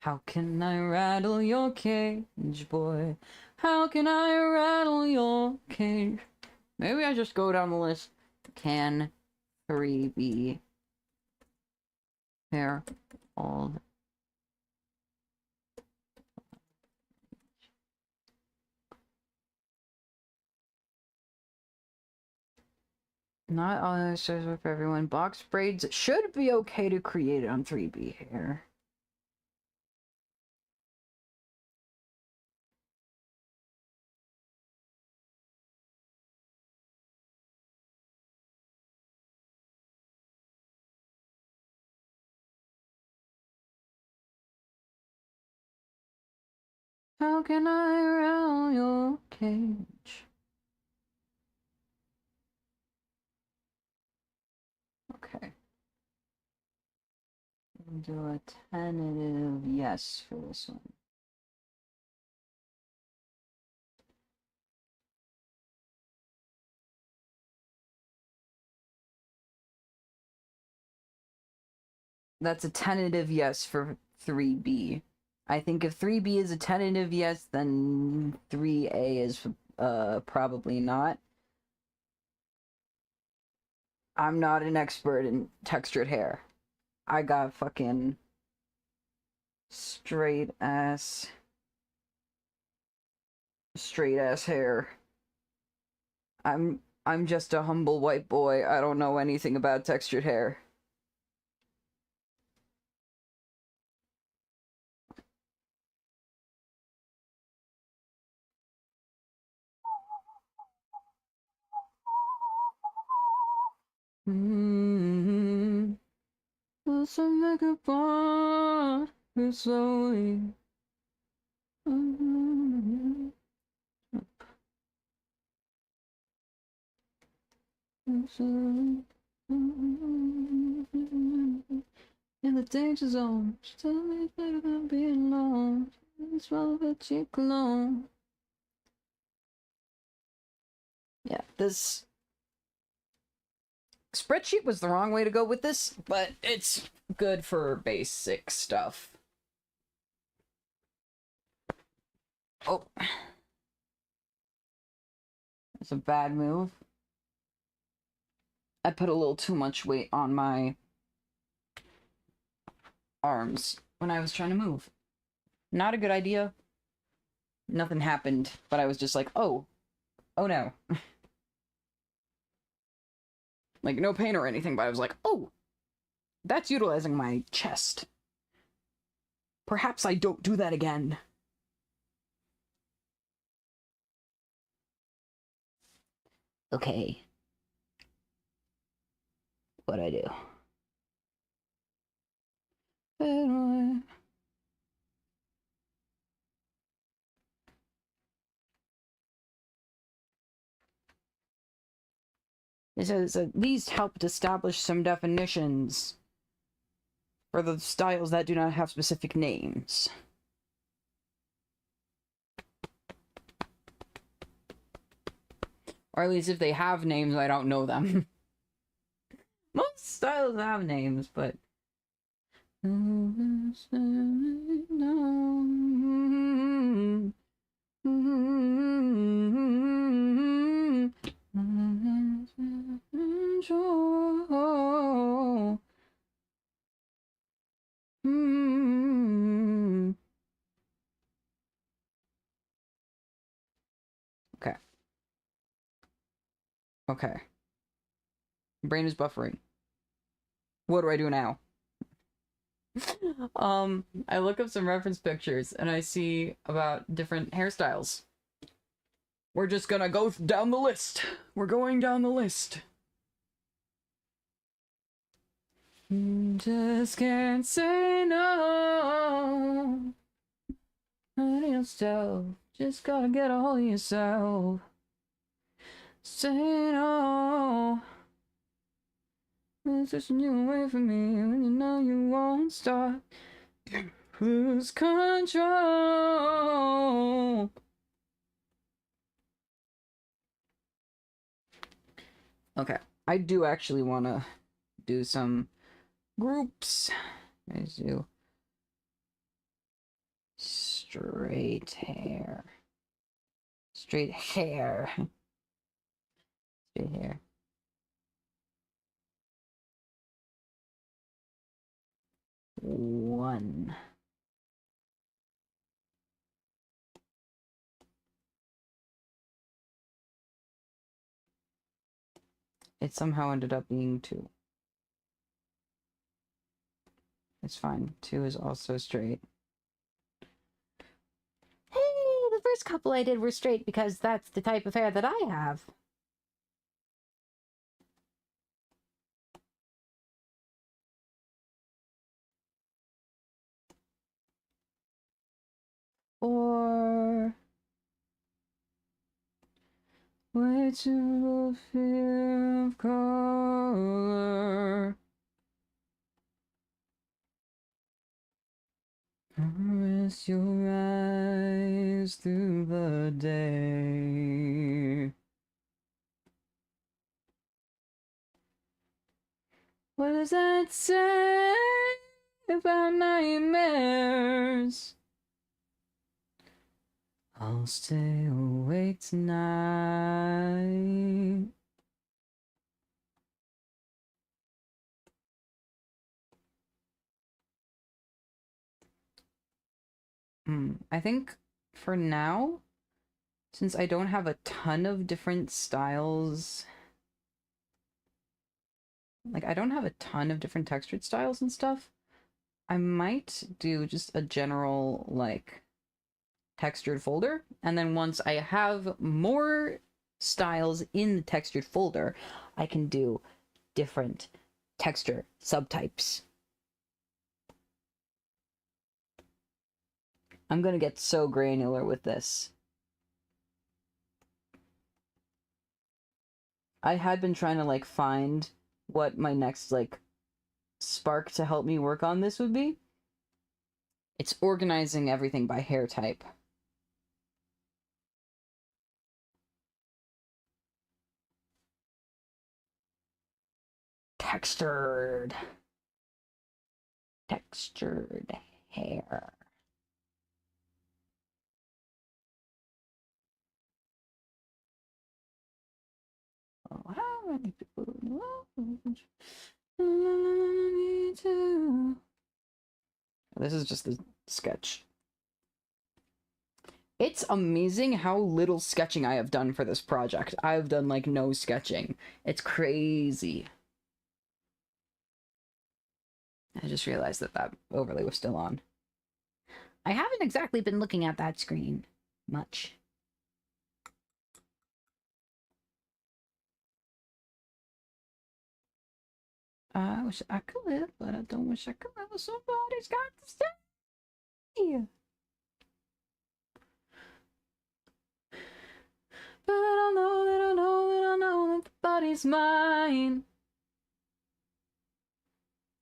How can I rattle your cage, boy? How can I rattle your cage? Maybe I just go down the list. Can 3 be hair old? Not all accessories for everyone. Box braids should be okay to create on 3B hair. How can I rattle your cage? Okay. We'll do a tentative yes for this one. That's a tentative yes for 3B. I think if 3B is a tentative yes, then 3A is probably not. I'm not an expert in textured hair. I got fucking straight ass hair. I'm just a humble white boy. I don't know anything about textured hair. Let's make a bond slowly. In the danger zone, tell me it's better than being alone. It's velvet cheek alone. Yeah, this spreadsheet was the wrong way to go with this, but it's good for basic stuff. Oh. That's a bad move. I put a little too much weight on my arms when I was trying to move. Not a good idea. Nothing happened, but I was just like, oh no. Like, no pain or anything, but I was like, oh, that's utilizing my chest. Perhaps I don't do that again. Okay. What'd I do? It says at least helped establish some definitions for the styles that do not have specific names. Or at least if they have names, I don't know them. Most styles have names, but... Okay. Okay. Brain is buffering. What do I do now? I look up some reference pictures and I see about different hairstyles. We're just gonna go down the list. We're going down the list. Just can't say no. Honey yourself. Just gotta get a hold of yourself. Say no. It's pushing you away from me when you know you won't stop. Lose control. Okay, I do actually want to do some groups. Let's do straight hair. Straight hair. Straight hair. One. It somehow ended up being two. It's fine. Two is also straight. Hey, the first couple I did were straight because that's the type of hair that I have. Or way to the fear of color. Rest your eyes through the day. What does that say about nightmares? I'll stay awake tonight. I think for now, since I don't have a ton of different styles, like I don't have a ton of different textured styles and stuff, I might do just a general, like, textured folder, and then once I have more styles in the textured folder, I can do different texture subtypes. I'm gonna get so granular with this. I had been trying to, like, find what my next, like, spark to help me work on this would be. It's organizing everything by hair type. Textured hair. Oh, how many people me too. This is just the sketch. It's amazing how little sketching I have done for this project. I've done, like, no sketching. It's crazy. I just realized that that overlay was still on. I haven't exactly been looking at that screen much. I wish I could live, but I don't wish I could live. Somebody's got to stay. But I don't know that I know that I know that the body's mine.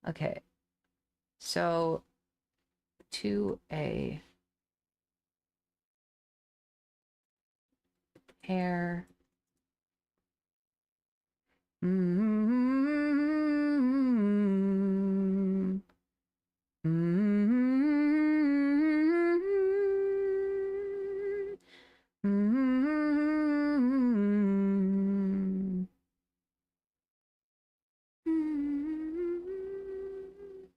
Okay. So 2A hair. Mm-hmm. Mm-hmm. Mm-hmm.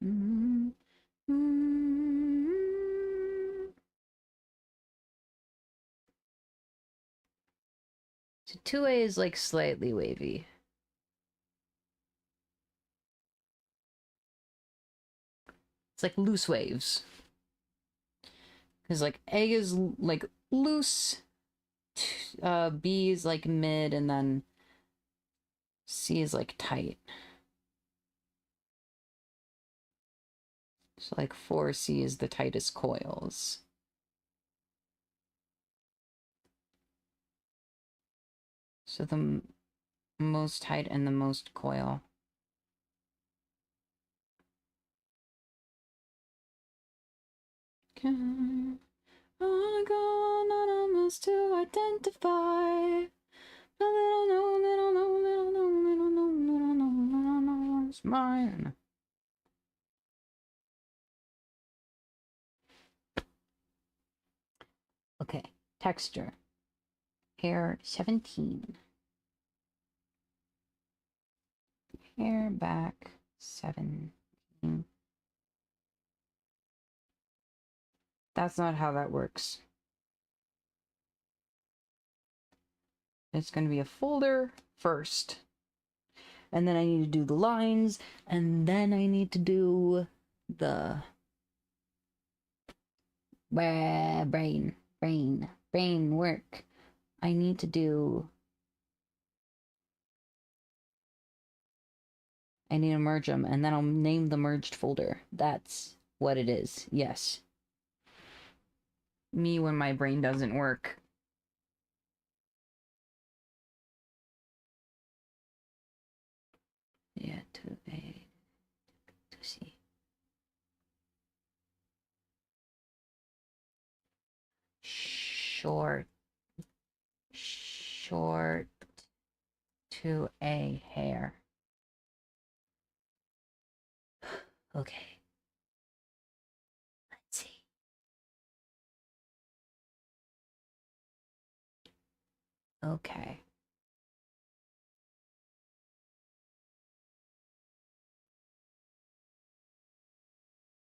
Mm-hmm. So 2A is like slightly wavy. It's like loose waves. Because like A is like loose, B is like mid, and then C is like tight. So like 4C is the tightest coils. So the most tight and the most coil. Okay. I wanna go anonymous to identify. Little know, little know, little know, little know, little know, little know, it's mine. Okay, texture. Hair 17. Hair back 17. That's not how that works. It's going to be a folder first. And then I need to do the lines. And then I need to do the brain work. I need to do... I need to merge them. And then I'll name the merged folder. That's what it is. Yes. Me when my brain doesn't work. Yeah, to see. Short to a hair. Okay. Let's see. Okay.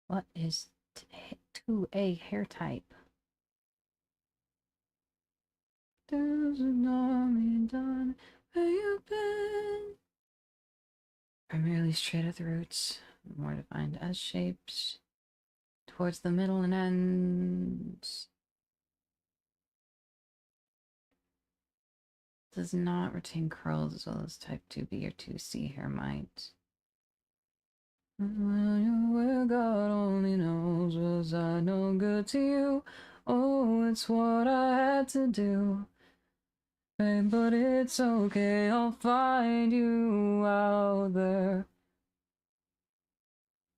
What is to a hair type? Does it not mean done where you been? Primarily straight at the roots, more defined as shapes towards the middle and ends. Does not retain curls as well as type 2B or 2C hair might. Well, God only knows, was I no good to you? Oh, it's what I had to do. Babe, but it's okay, I'll find you out there.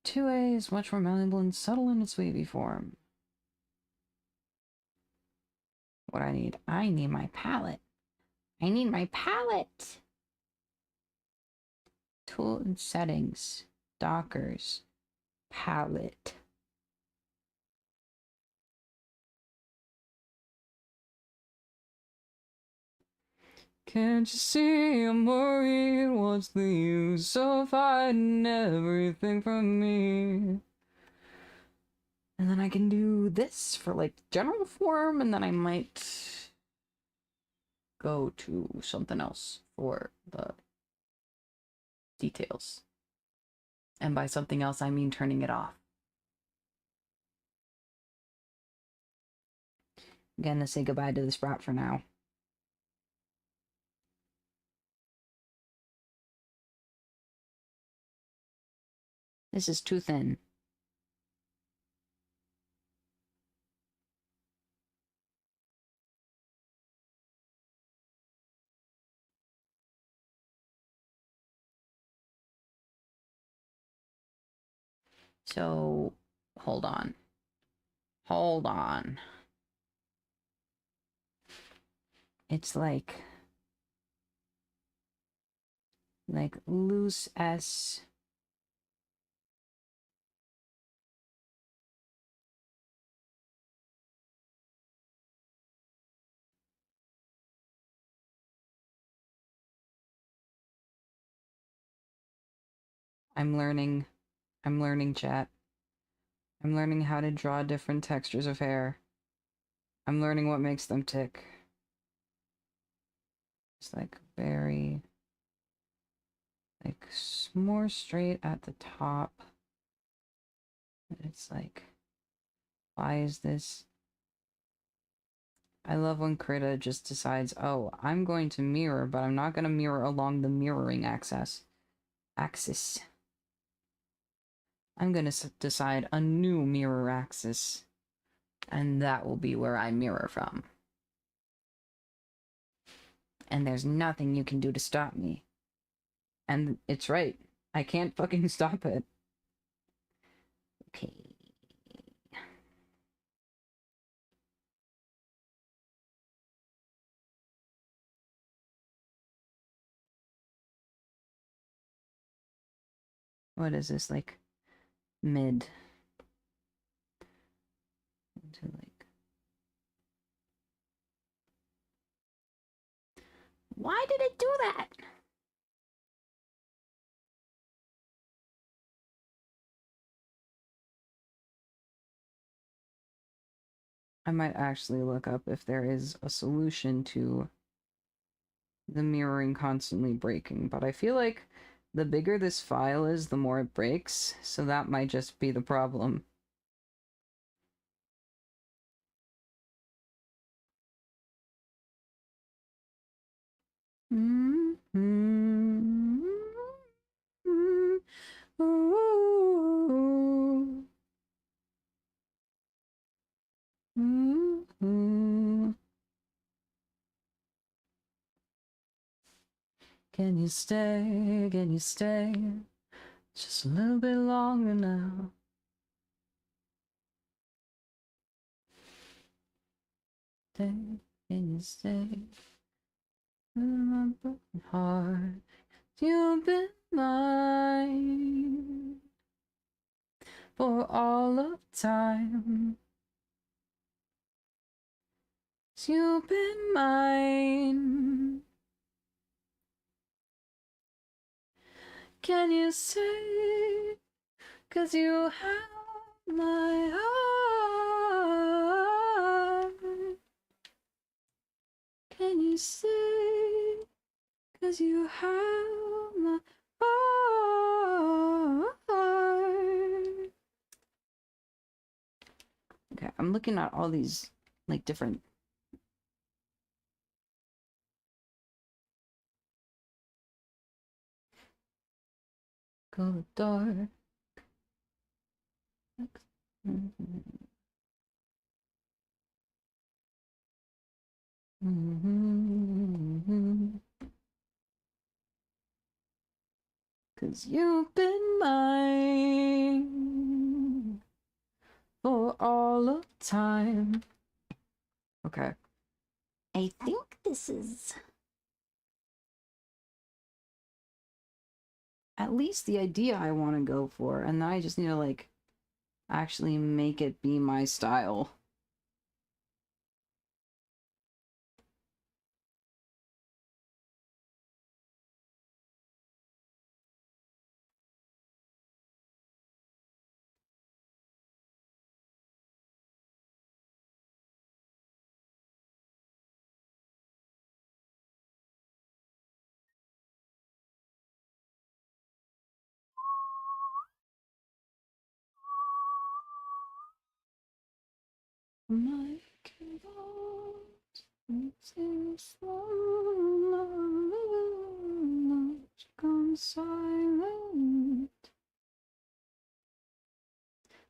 2A is much more malleable and subtle in its wavy form. What I need my palette. I need my palette! Tool and settings. Dockers. Palette. Can't you see I'm worried? What's the use of hiding everything from me? And then I can do this for like general form, and then I might go to something else for the details. And by something else, I mean turning it off. I'm gonna say goodbye to the Sprout for now. This is too thin. So, hold on. Hold on. It's like loose as... I'm learning, chat. I'm learning how to draw different textures of hair. I'm learning what makes them tick. It's like very, like, more straight at the top. It's like, why is this? I love when Krita just decides, oh, I'm going to mirror, but I'm not going to mirror along the mirroring axis. I'm going to decide a new mirror axis, and that will be where I mirror from. And there's nothing you can do to stop me. And it's right. I can't fucking stop it. Okay. What is this, like, mid? Into, like... Why did it do that? I might actually look up if there is a solution to the mirroring constantly breaking, but I feel like the bigger this file is, the more it breaks, so that might just be the problem. Can you stay? Can you stay? Just a little bit longer now. Stay, can you stay? In my broken heart, you've been mine for all of time. You've been mine. Can you say? 'Cause you have my heart. Can you say? 'Cause you have my heart. Okay, I'm looking at all these, like, different... Go dark. Cause you've been mine for all of time. Okay. I think this is at least the idea I want to go for, and then I just need to, like, actually make it be my style. My vault into slow, gone silent.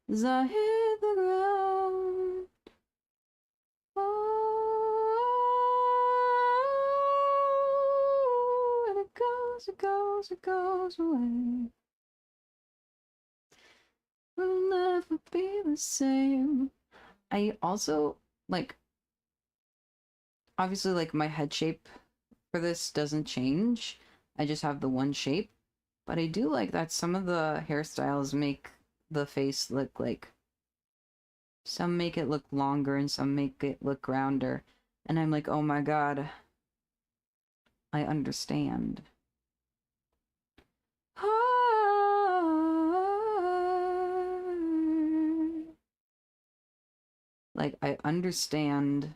as I hit the ground. Oh, and it goes, it goes, it goes away. We'll never be the same. I also, like, obviously, like, my head shape for this doesn't change. I just have the one shape. But I do like that some of the hairstyles make the face look like... Some make it look longer and some make it look rounder. And I'm like, oh my god, I understand. Like, I understand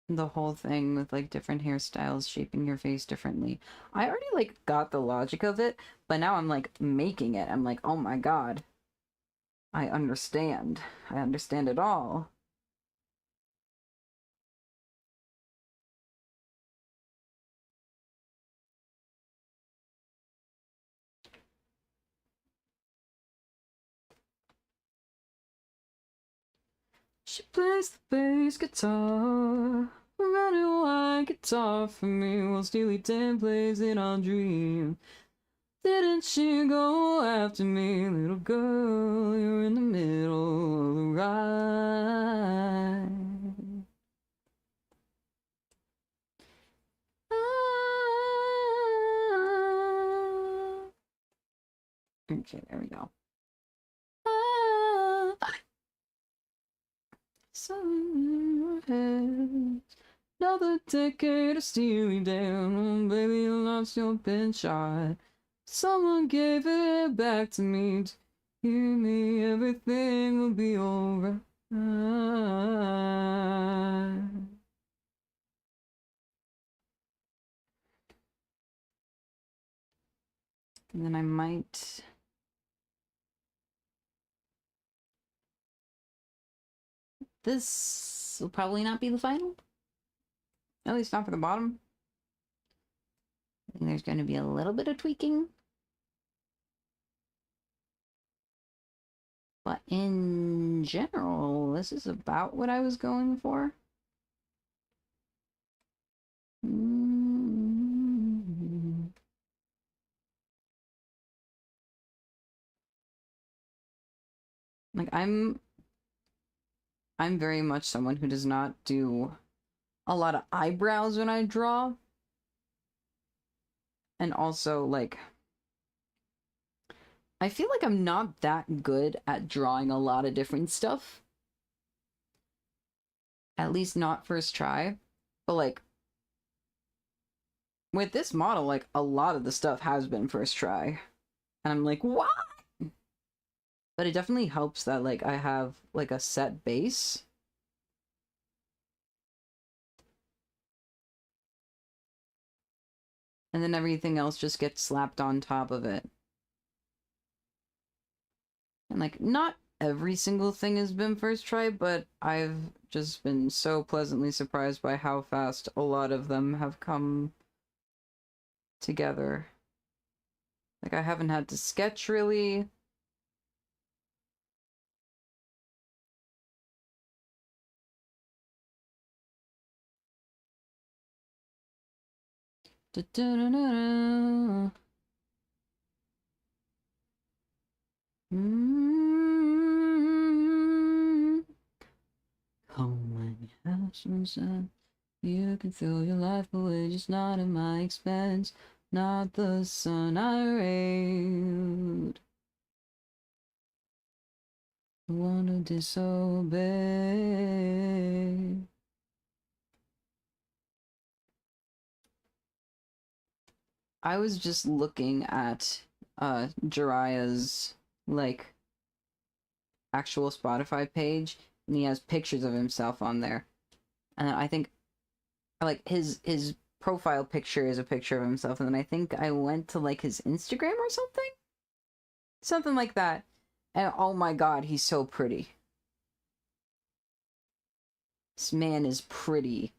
the whole thing with, like, different hairstyles shaping your face differently. I already, like, got the logic of it, but now I'm, like, making it. I'm like, oh my god, I understand. I understand it all. She plays the bass guitar, running white guitar for me, while Steely Dan plays it on Dream. Didn't she go after me, little girl? You're in the middle of the ride. Okay, there we go. Another decade of stealing down, baby, you lost your pin shot. Someone gave it back to me. Hear me, everything will be alright. And then I might... This will probably not be the final. At least not for the bottom. I think there's going to be a little bit of tweaking. But in general, this is about what I was going for. Like, I'm very much someone who does not do a lot of eyebrows when I draw. And also, like, I feel like I'm not that good at drawing a lot of different stuff. At least not first try. But, like, with this model, like, a lot of the stuff has been first try. And I'm like, what? But it definitely helps that, like, I have, like, a set base. And then everything else just gets slapped on top of it. And, like, not every single thing has been first try, but I've just been so pleasantly surprised by how fast a lot of them have come together. Like, I haven't had to sketch, really. Da-da-da-da-da. Home when you have some sun, you can fill your life away, just not at my expense. Not the sun I railed. I want to disobey. I was just looking at Jiraiya's, like, actual Spotify page, and he has pictures of himself on there. And I think, like, his profile picture is a picture of himself, and then I think I went to, like, his Instagram or something? Something like that. And oh my god, he's so pretty. This man is pretty.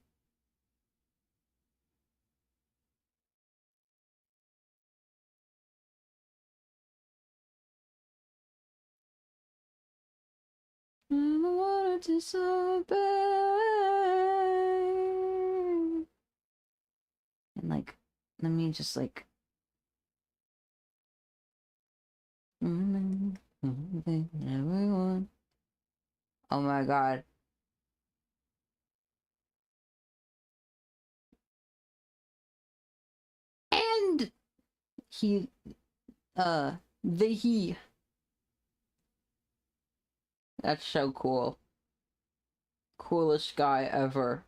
I don't wanna disobey. And like, let me just like. Everyone. Oh my god. And he, he. That's so cool. Coolest guy ever.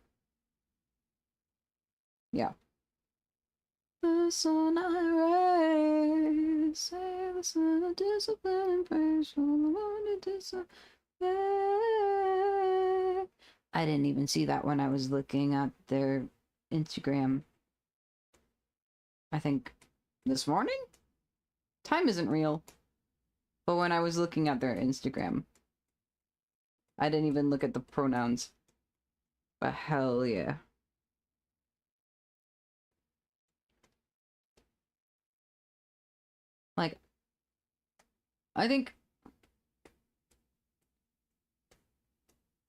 Yeah. The sun I raise, say the sun of discipline and praise from the one to disobey. I didn't even see that when I was looking at their Instagram. I think this morning? Time isn't real. But when I was looking at their Instagram, I didn't even look at the pronouns. But hell yeah. Like, I think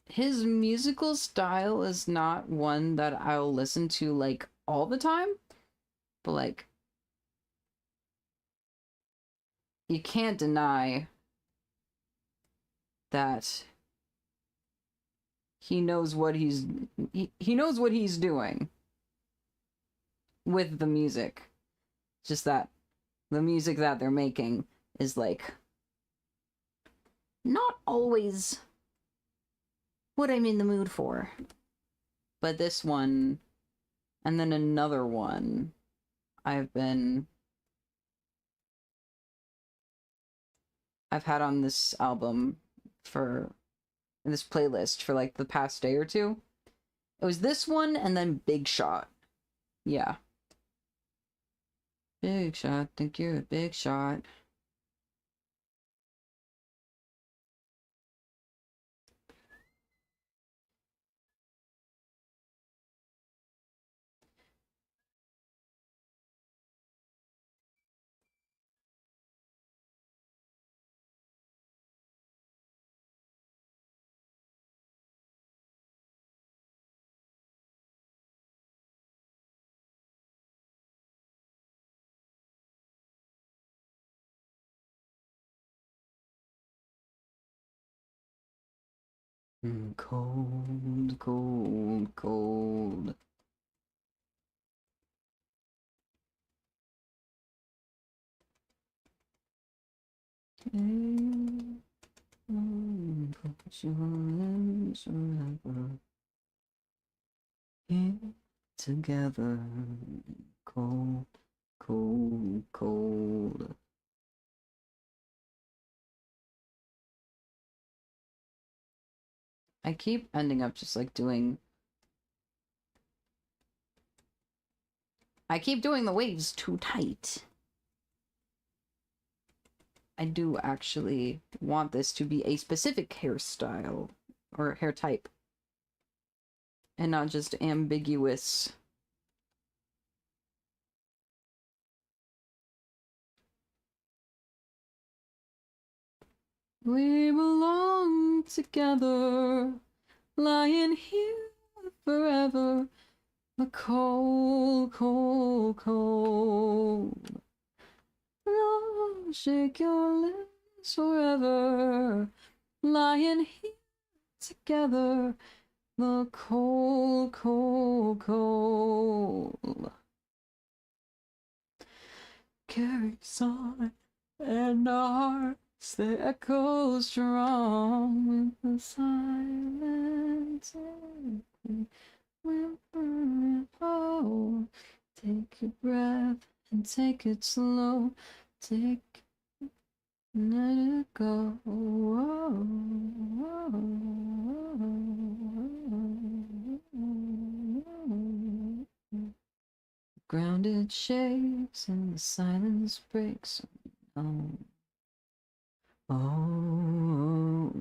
his musical style is not one that I'll listen to, like, all the time. But, like, you can't deny that he knows what he knows what he's doing with the music. Just that the music that they're making is like not always what I'm in the mood for. But this one and then another one I've had on this album for this playlist for like the past day or two. It was this one and then Big Shot. Yeah. Big Shot, think you're a big shot. Cold, cold, cold. Together, cold, cold, cold. I keep ending up just like doing. I keep doing the waves too tight. I do actually want this to be a specific hairstyle or hair type and not just ambiguous. We belong together, lying here forever. The cold, cold, cold. Love, shake your lips forever, lying here together. The cold, cold, cold carries on, and our hearts they echo strong with the silence. Oh, take a breath and take it slow. Take, let it go. Grounded shakes and the silence breaks. Oh, oh.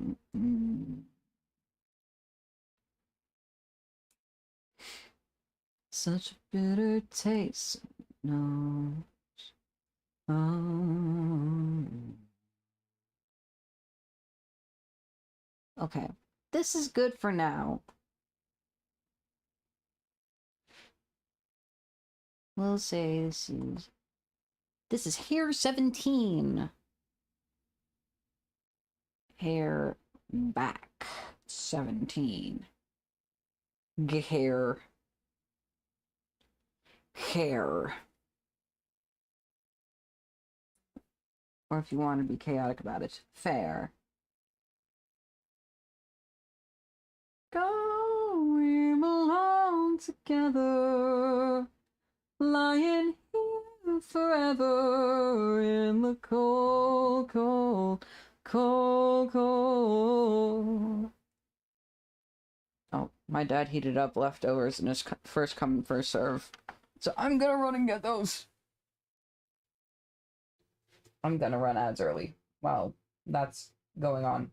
Such a bitter taste. No. Oh. Okay. This is good for now. We'll say this is hair 17. Hair back 17. Hair. Hair. Or if you want to be chaotic about it, fair. Go, we belong together, lying here forever in the cold, cold, cold, cold. Oh, my dad heated up leftovers and it's first come, first serve. So I'm gonna run and get those. I'm gonna run ads early. Wow, that's going on.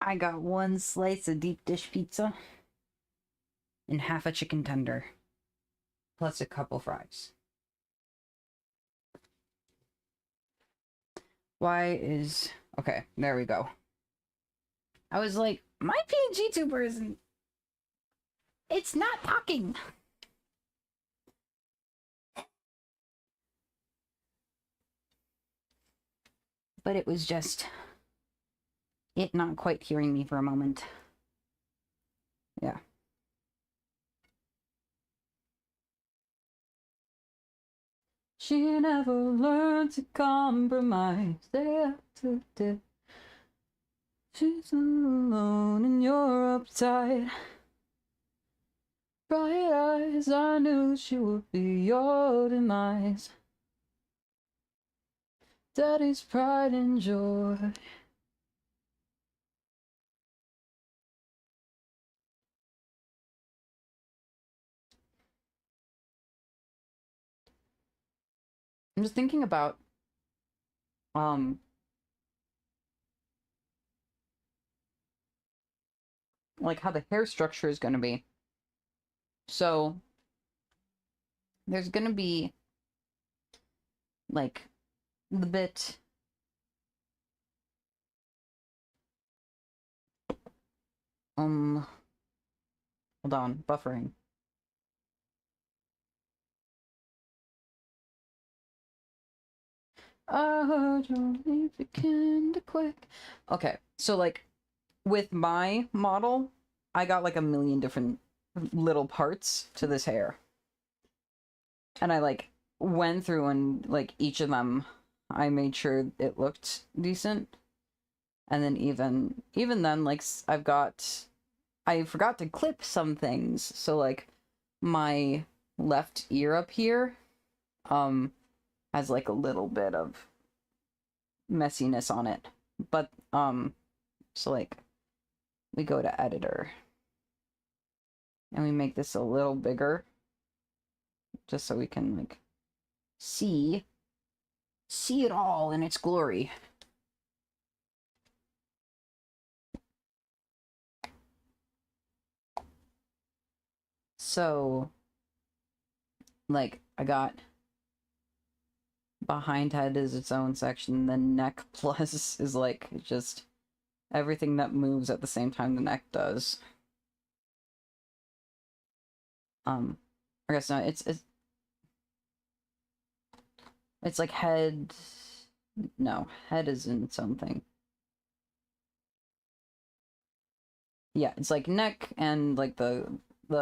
I got one slice of deep dish pizza and half a chicken tender, plus a couple fries. Why is... Okay, there we go. I was like, my PNGTuber isn't... It's not talking! But it was just... it not quite hearing me for a moment. Yeah. She never learned to compromise. Day after day. She's alone and you're uptight. Bright eyes, I knew she would be your demise. Daddy's pride and joy. I'm just thinking about like how the hair structure is going to be. So there's going to be like the bit hold on, buffering. I heard your leave begin to quick. Okay, so like with my model, I got like a million different little parts to this hair. And I like went through and like each of them I made sure it looked decent. And then even then, like I forgot to clip some things. So like my left ear up here has like a little bit of messiness on it. But so like we go to editor and we make this a little bigger just so we can like see it all in its glory. So like I got behind head is its own section, then neck plus is like just everything that moves at the same time the neck does. I guess not, it's like head, no, head is in its own thing. Yeah, it's like neck and like the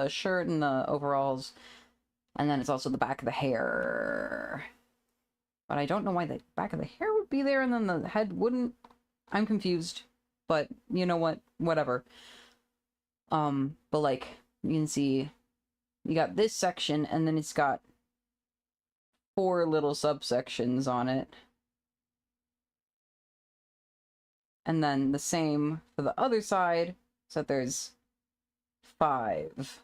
shirt and the overalls, and then it's also the back of the hair. But I don't know why the back of the hair would be there and then the head wouldn't. I'm confused. But you know what? Whatever. But like you can see you got this section and then it's got 4 little subsections on it. And then the same for the other side, so there's 5.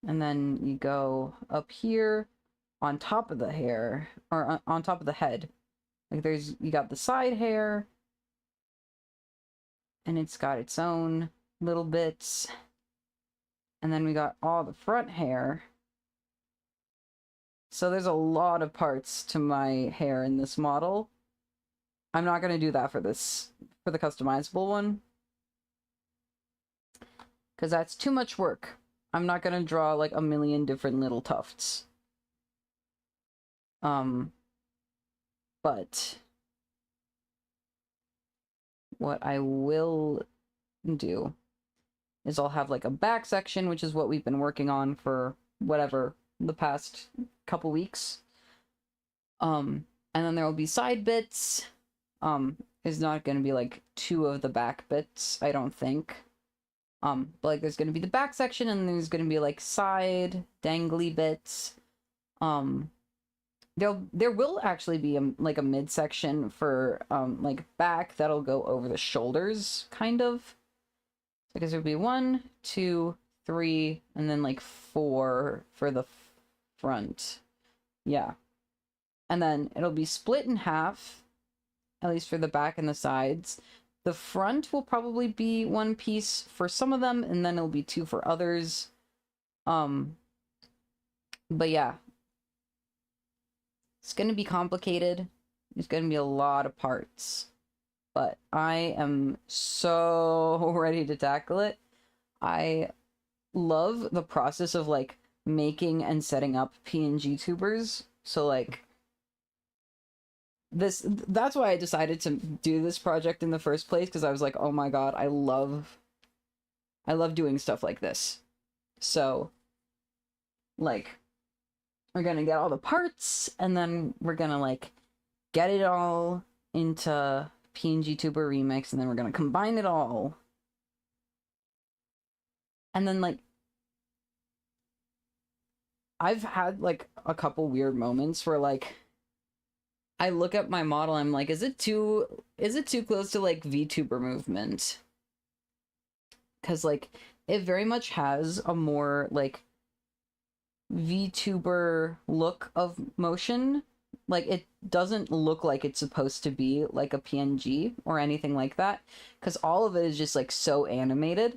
And then you go up here on top of the hair, or on top of the head. Like you got the side hair, and it's got its own little bits. And then we got all the front hair. So there's a lot of parts to my hair in this model. I'm not going to do that for the customizable one. Because that's too much work. I'm not going to draw like a million different little tufts. But what I will do is I'll have like a back section, which is what we've been working on for whatever the past couple weeks. And then there will be side bits. Is not going to be like 2 of the back bits, I don't think. But like there's going to be the back section and there's going to be like side dangly bits. There will actually be like a midsection for like back that'll go over the shoulders, kind of. Because there'll be 1, 2, 3, and then like 4 for the front. Yeah. And then it'll be split in half. at least for the back and the sides. The front will probably be one piece for some of them, and then it'll be two for others. But yeah, it's gonna be complicated. There's gonna be a lot of parts, but I am so ready to tackle it. I love the process of like making and setting up PNGTubers. So like that's why I decided to do this project in the first place, because I was like, oh my god, I love doing stuff like this. So like we're gonna get all the parts, and then we're gonna like get it all into PNGTuber Remix, and then we're gonna combine it all. And then like I've had like a couple weird moments where like I look at my model, I'm like, is it too close to like VTuber movement? Because like it very much has a more like VTuber look of motion. Like it doesn't look like it's supposed to be like a PNG or anything like that, because all of it is just like so animated.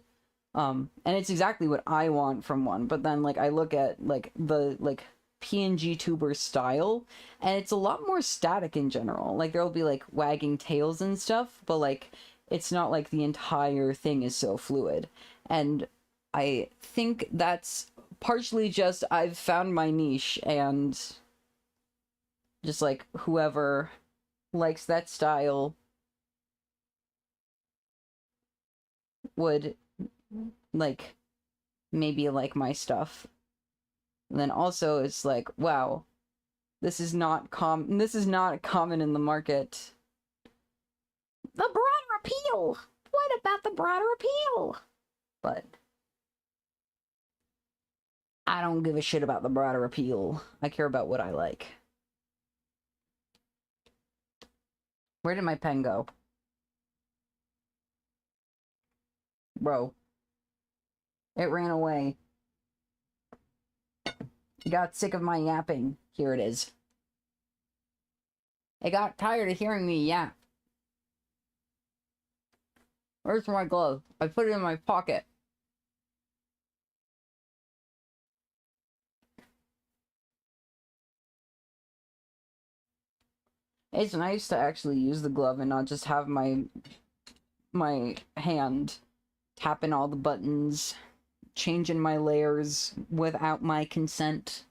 And it's exactly what I want from one. But then like I look at like the like PNGTuber style, and it's a lot more static in general. Like there'll be like wagging tails and stuff, but like it's not like the entire thing is so fluid. And I think that's partially just I've found my niche, and just like whoever likes that style would like maybe like my stuff. And then also it's like, wow, this is not common in the market. The broader appeal. What about the broader appeal? But I don't give a shit about the broader appeal. I care about what I like. Where did my pen go? Bro. It ran away. It got sick of my yapping. Here it is. It got tired of hearing me yap. Where's my glove? I put it in my pocket. It's nice to actually use the glove and not just have my hand tapping all the buttons, changing my layers without my consent.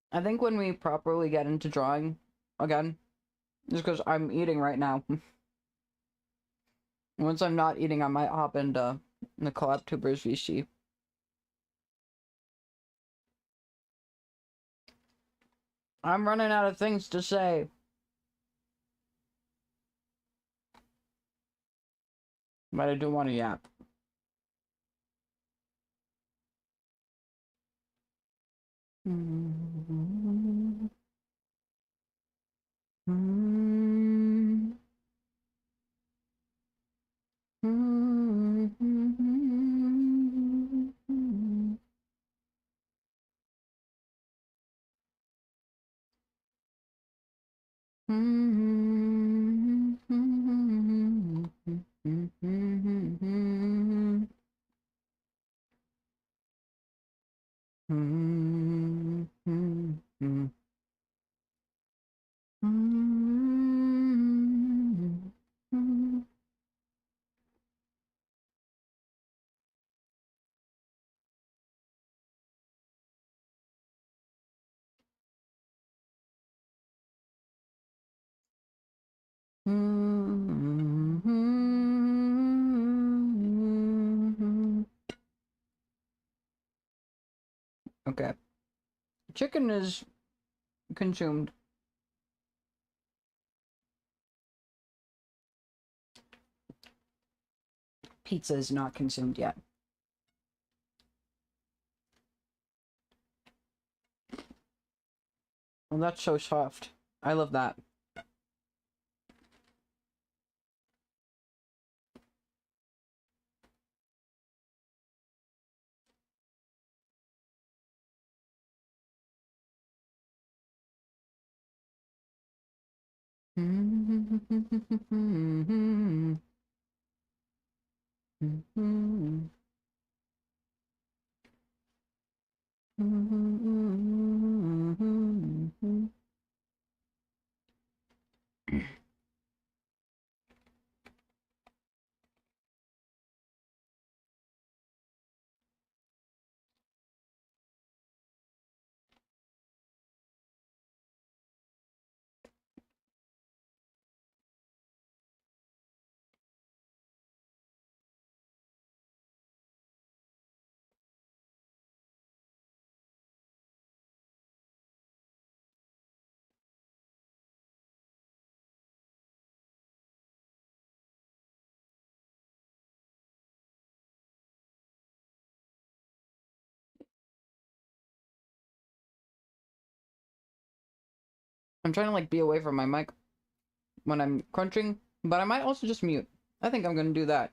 I think when we properly get into drawing again, just because I'm eating right now. Once I'm not eating, I might hop into the collab tubers VC. I'm running out of things to say. But I do want to yap. Okay. Chicken is consumed. pizza is not consumed yet. Well, that's so soft. I love that. I'm trying to like be away from my mic when I'm crunching, but I might also just mute. I think I'm gonna do that.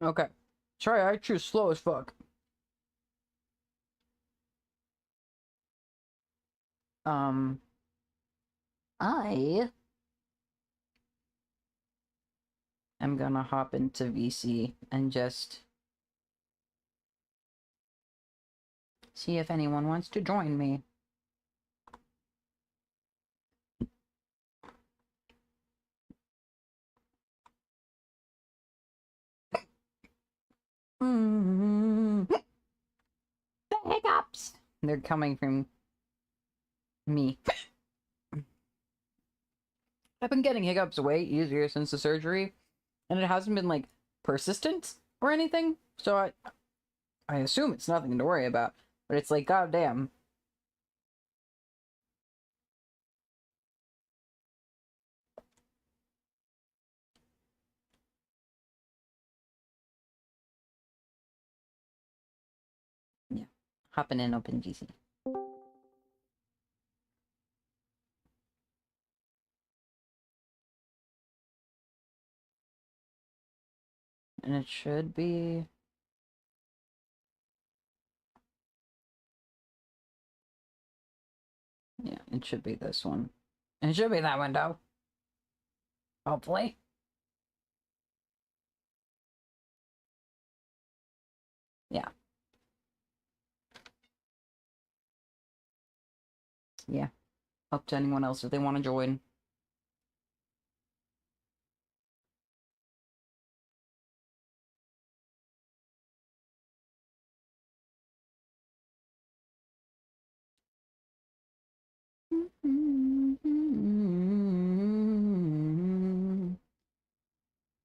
Okay. Sorry, I choose slow as fuck. I am gonna hop into VC and just see if anyone wants to join me. The hiccups! They're coming from me. I've been getting hiccups way easier since the surgery, and it hasn't been, like, persistent or anything, so I assume it's nothing to worry about, but it's like, goddamn. Yeah, hopping in OpenGC. And it should be... Yeah, it should be this one. And it should be that window. Hopefully. Yeah. Yeah. Up to anyone else if they want to join.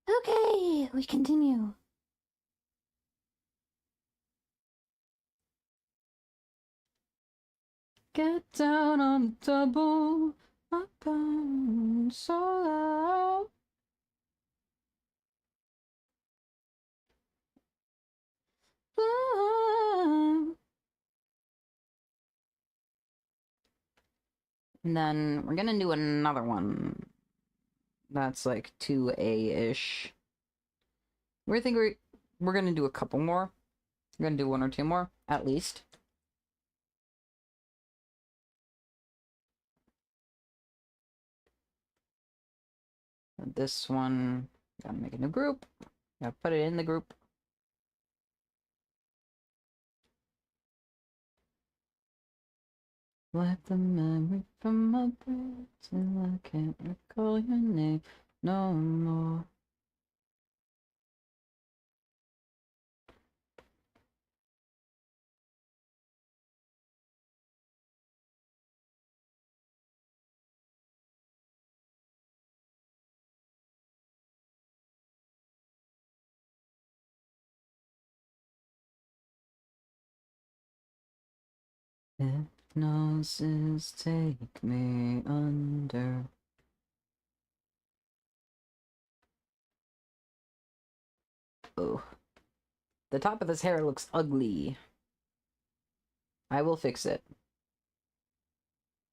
Okay, we continue. Get down on the double, up on so loud. And then we're gonna do another one. That's like 2A-ish. We're gonna do a couple more. We're gonna do one or two more, at least. And this one, gotta make a new group. Gotta put it in the group. Wipe the memory from my brain till I can't recall your name no more. Hypnosis, take me under. Oh. The top of his hair looks ugly. I will fix it.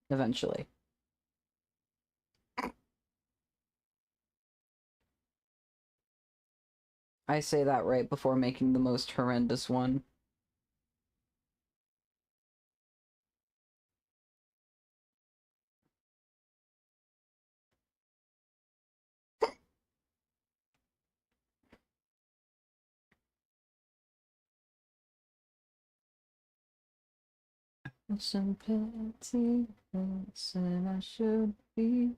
Eventually. I say that right before making the most horrendous one. Some pity that said I should be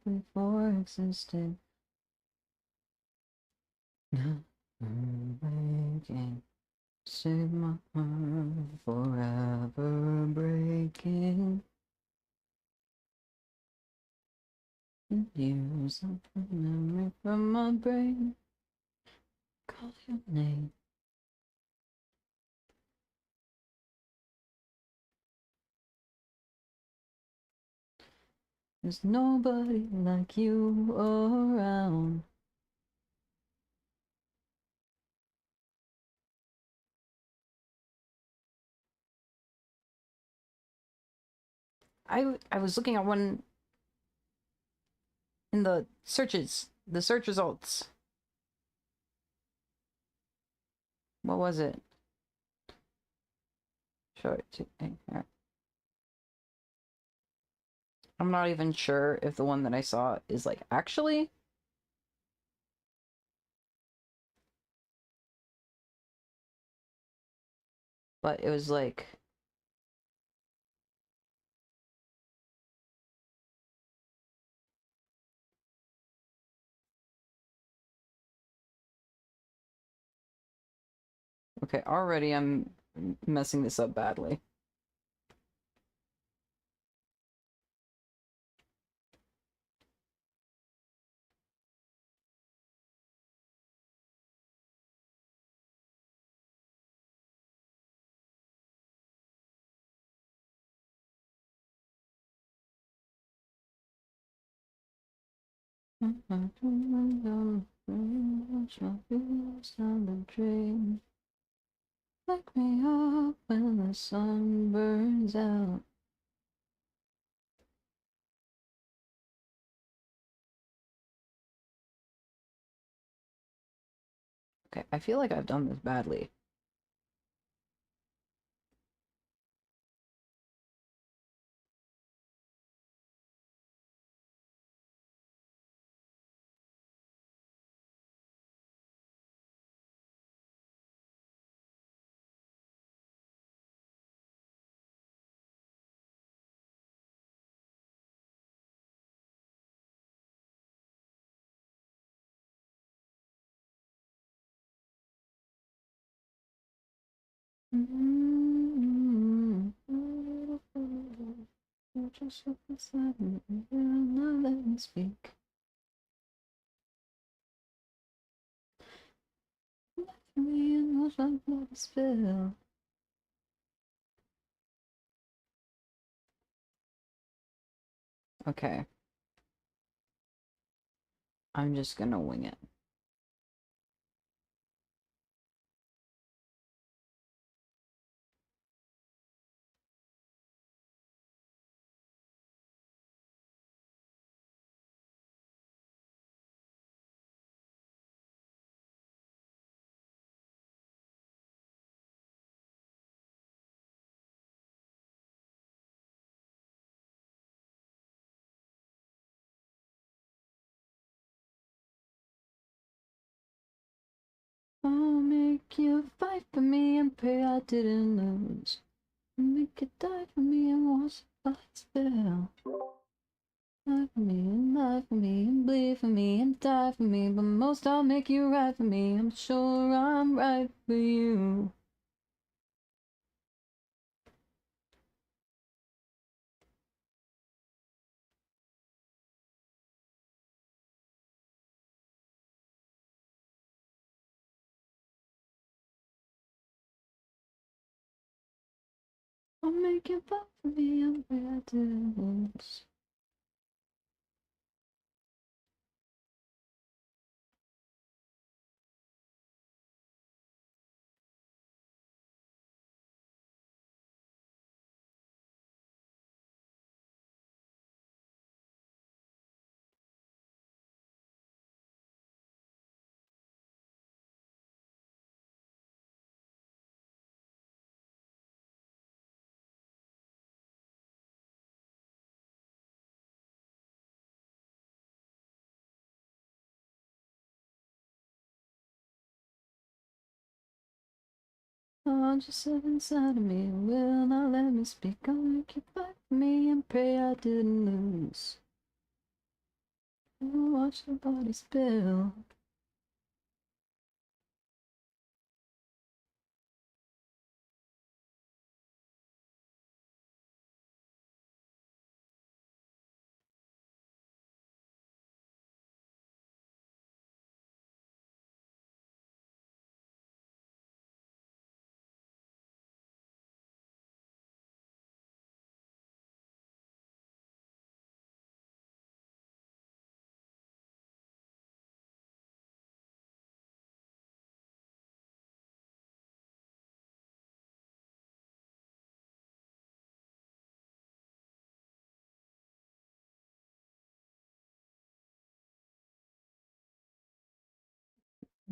before existing. Breaking, save my heart forever breaking. Years of memory from my brain. Call your name. There's nobody like you around. I was looking at one in the search results. What was it? Show it to me. Here. I'm not even sure if the one that I saw is like actually. But it was like. Okay, already I'm messing this up badly. Wake me up when the sun burns out. Okay, I feel like I've done this badly. Just look inside me and will not let me speak. Left me in most like blood spill. Okay. I'm just gonna wing it. I'll make you fight for me and pray I didn't lose. Make you die for me and watch the blood spill. Die for me, and bleed for me, and die for me. But most I'll make you right for me. I'm sure I'm right for you. I'll make you fight for me and pray I didn't lose. Oh, just sit inside of me, will not let me speak. I'll make you fight for me and pray I didn't lose. I'll watch the body spill.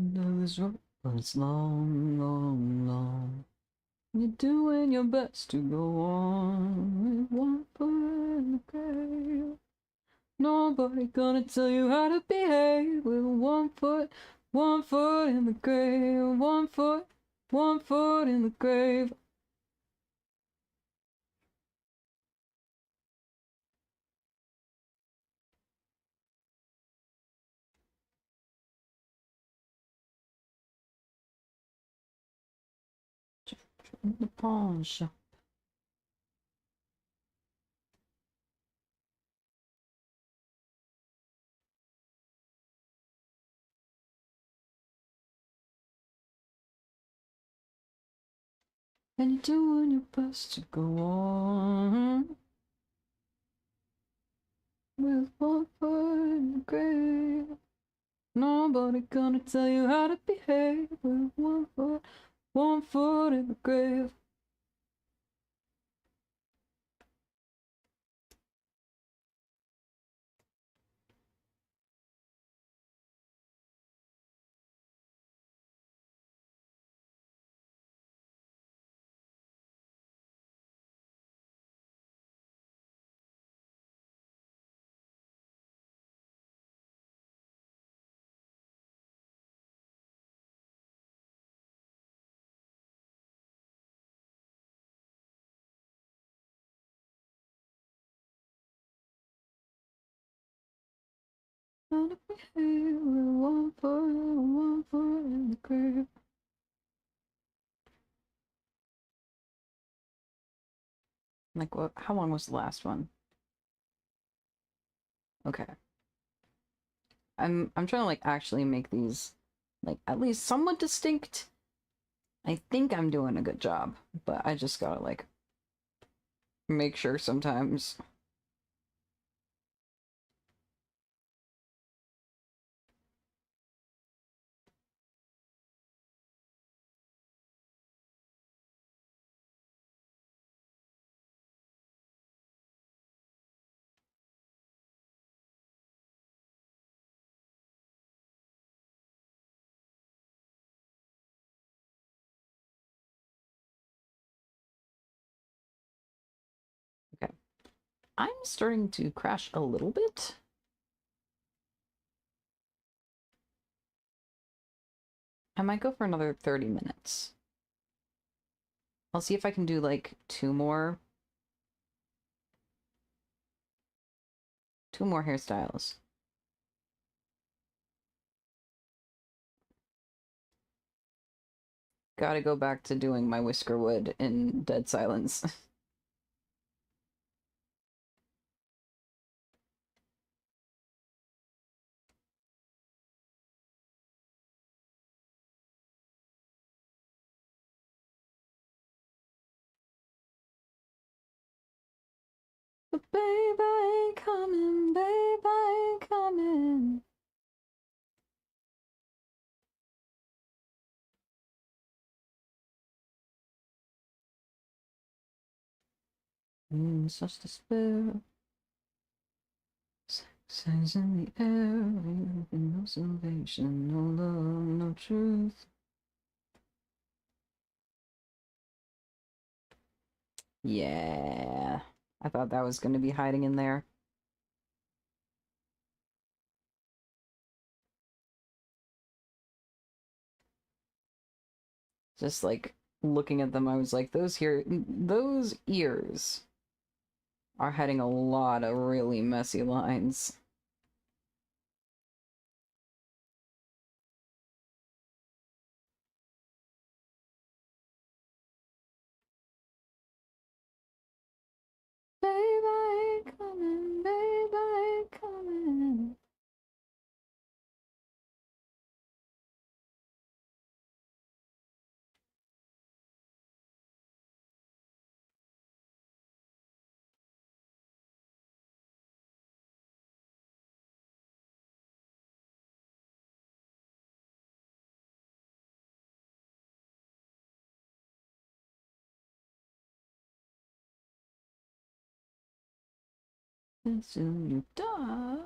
I was wrong. But it's long, long, long. You're doing your best to go on with one foot in the grave. Nobody gonna tell you how to behave with one foot in the grave. One foot in the grave. In the pawn shop. And you're doing your best to go on with one foot in the grave. Nobody gonna tell you how to behave with one foot in the grave. How to behave with one foot in the grave. Like, what? How long was the last one? Okay. I'm trying to like actually make these like at least somewhat distinct. I think I'm doing a good job, but I just gotta like make sure sometimes. Okay. I'm starting to crash a little bit. I might go for another 30 minutes. I'll see if I can do like two more hairstyles. Gotta go back to doing my whisker wood in dead silence. But babe, I ain't coming, babe, I ain't coming. In such despair. Signs in the air, no salvation, no love, no truth. Yeah. I thought that was going to be hiding in there. Just like looking at them, I was like, those ears are heading a lot of really messy lines. Babe, I ain't coming, babe, I ain't coming. Until you die.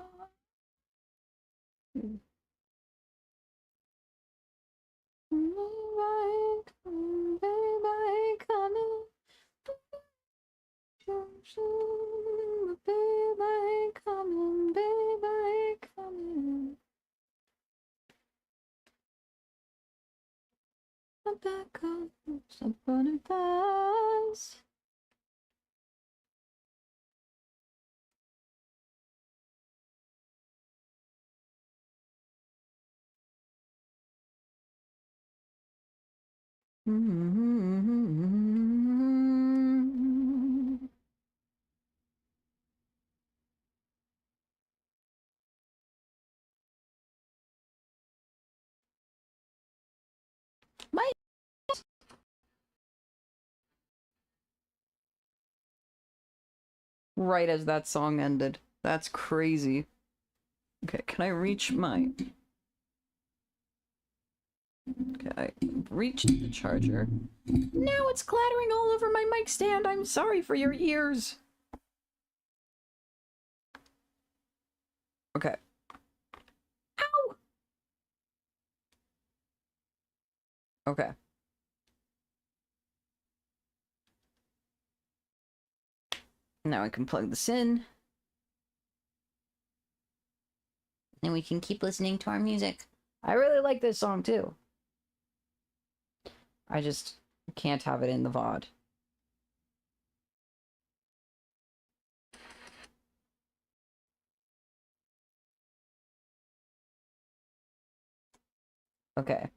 back on, stop running fast. My right as that song ended. That's crazy. Okay, can I reach my... Okay, I reached the charger. Now it's clattering all over my mic stand. I'm sorry for your ears. Okay. Ow! Okay. Now I can plug this in. And we can keep listening to our music. I really like this song too. I just can't have it in the VOD. Okay.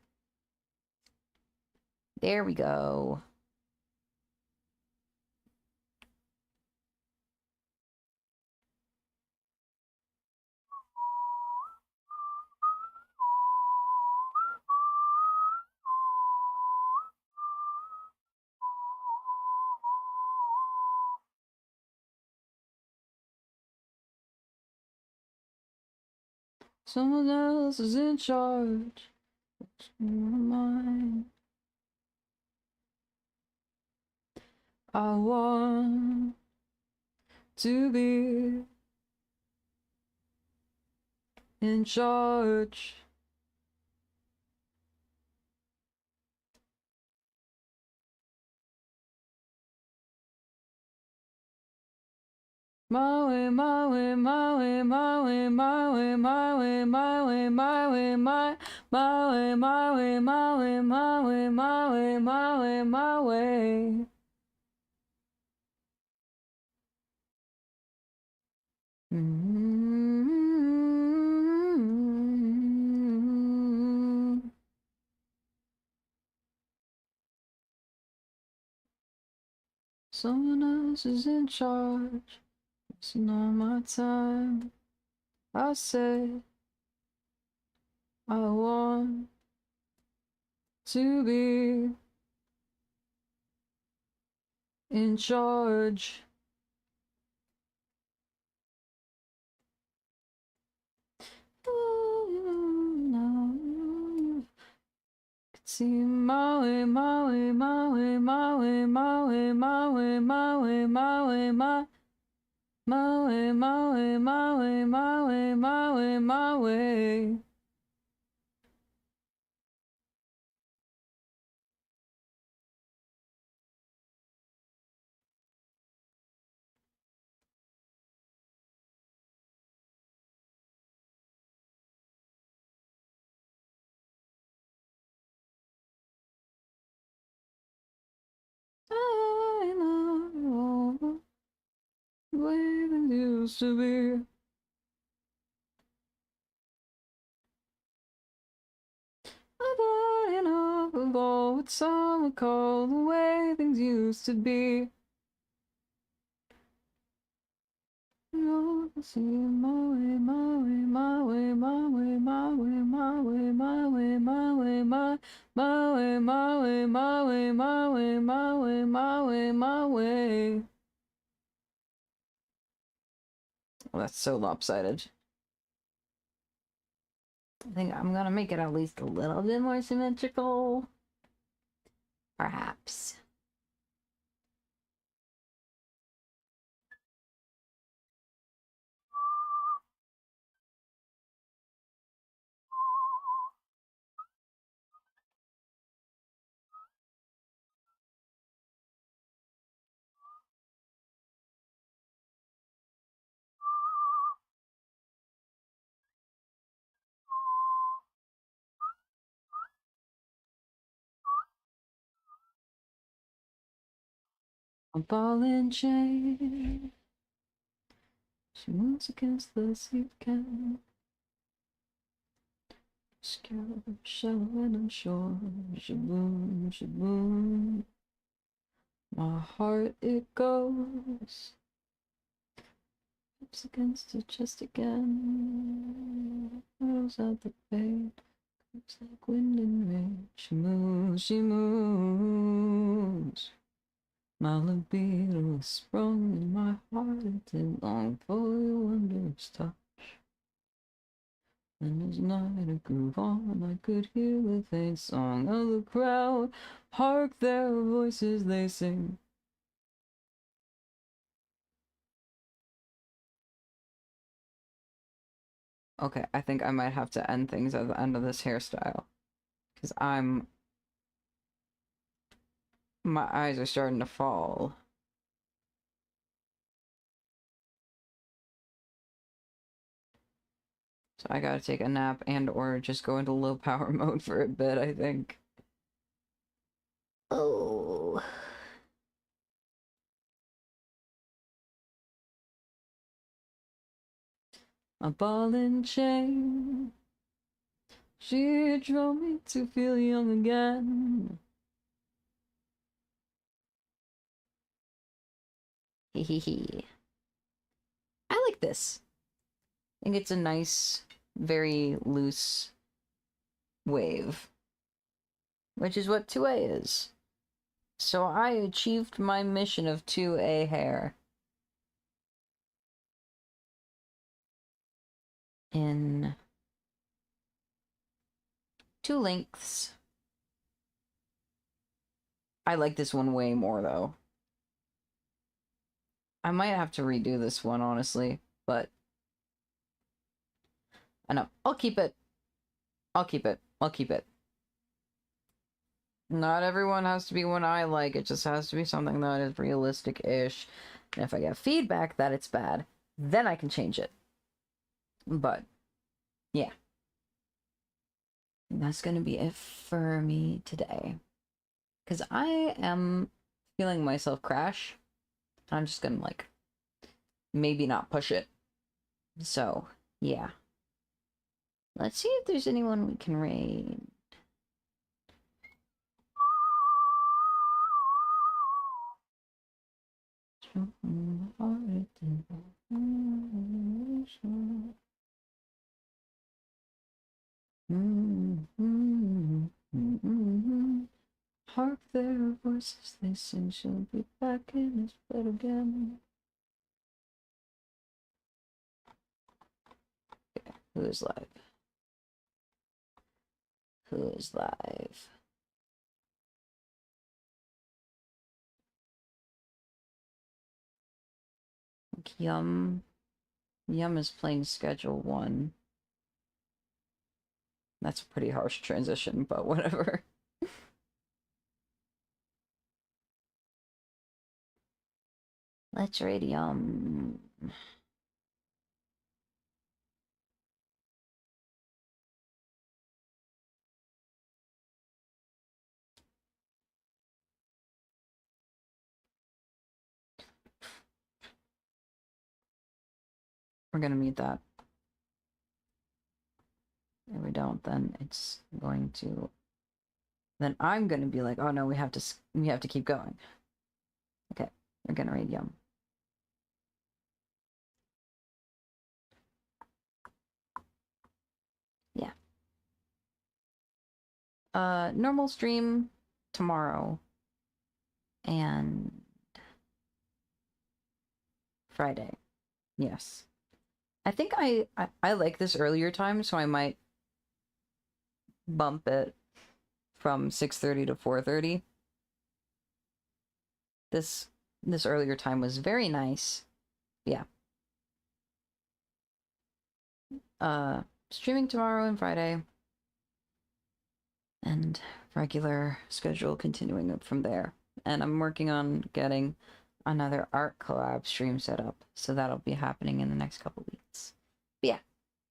There we go. Someone else is in charge. Mine. I want to be in charge. My way, my way, my way, my way, my way, my way, my way, my way, my way, my way, my way, my way, my way, my way, my way. Someone else is in charge. It's not my time. I said I want to be in charge. See my way, my way, my way, my way, my way, my way, my way, my way, my way, my way, my way, my way, my way, my way. I know the way it used to be. I've had enough of all what some would call the way things used to be. See my way, my way, my way, my way, my way, my way, my way, my way, my way, my way, my way, my way, my way, my way, my way. Oh, that's so lopsided. I think I'm gonna make it at least a little bit more symmetrical. Perhaps. A ball and chain. She moves against the sea can. Scour, shallow and unsure. Shaboom, shaboom. My heart it goes. Ups against the chest again. Rolls out the pain. It's like wind and rain. She moves, she moves. My libido is sprung in my heart. It did long for your wondrous touch. And as night I grew on, I could hear the faint song of the crowd. Hark their voices they sing. Okay, I think I might have to end things at the end of this hairstyle. Because my eyes are starting to fall. So I gotta take a nap and or just go into low power mode for a bit, I think. Oh. A ball and chain. She drove me to feel young again. Hehehe. I like this. I think it's a nice, very loose wave. Which is what 2A is. So I achieved my mission of 2A hair. In 2 lengths. I like this one way more, though. I might have to redo this one, honestly, but I know. I'll keep it. I'll keep it. I'll keep it. Not everyone has to be one I like. It just has to be something that is realistic-ish. And if I get feedback that it's bad, then I can change it. But, yeah. And that's gonna be it for me today. Because I am feeling myself crash. I'm just gonna, like, maybe not push it. So, yeah. Let's see if there's anyone we can raid. Hark their voices, they sing, she'll be back in his bed again. Okay, who is live? Who is live? Yum. Yum is playing Schedule 1. That's a pretty harsh transition, but whatever. Let's raid Yum. We're gonna meet that. If we don't, then it's going to... Then I'm gonna be like, oh no, we have to keep going. Okay, we're gonna raid Yum. Yeah. Normal stream tomorrow. And Friday. Yes. I think I like this earlier time, so I might bump it from 6:30 to 4:30. This earlier time was very nice. Yeah. Streaming tomorrow and Friday. And regular schedule continuing up from there. And I'm working on getting another art collab stream set up, so that'll be happening in the next couple weeks. But yeah,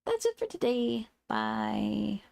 that's it for today. Bye.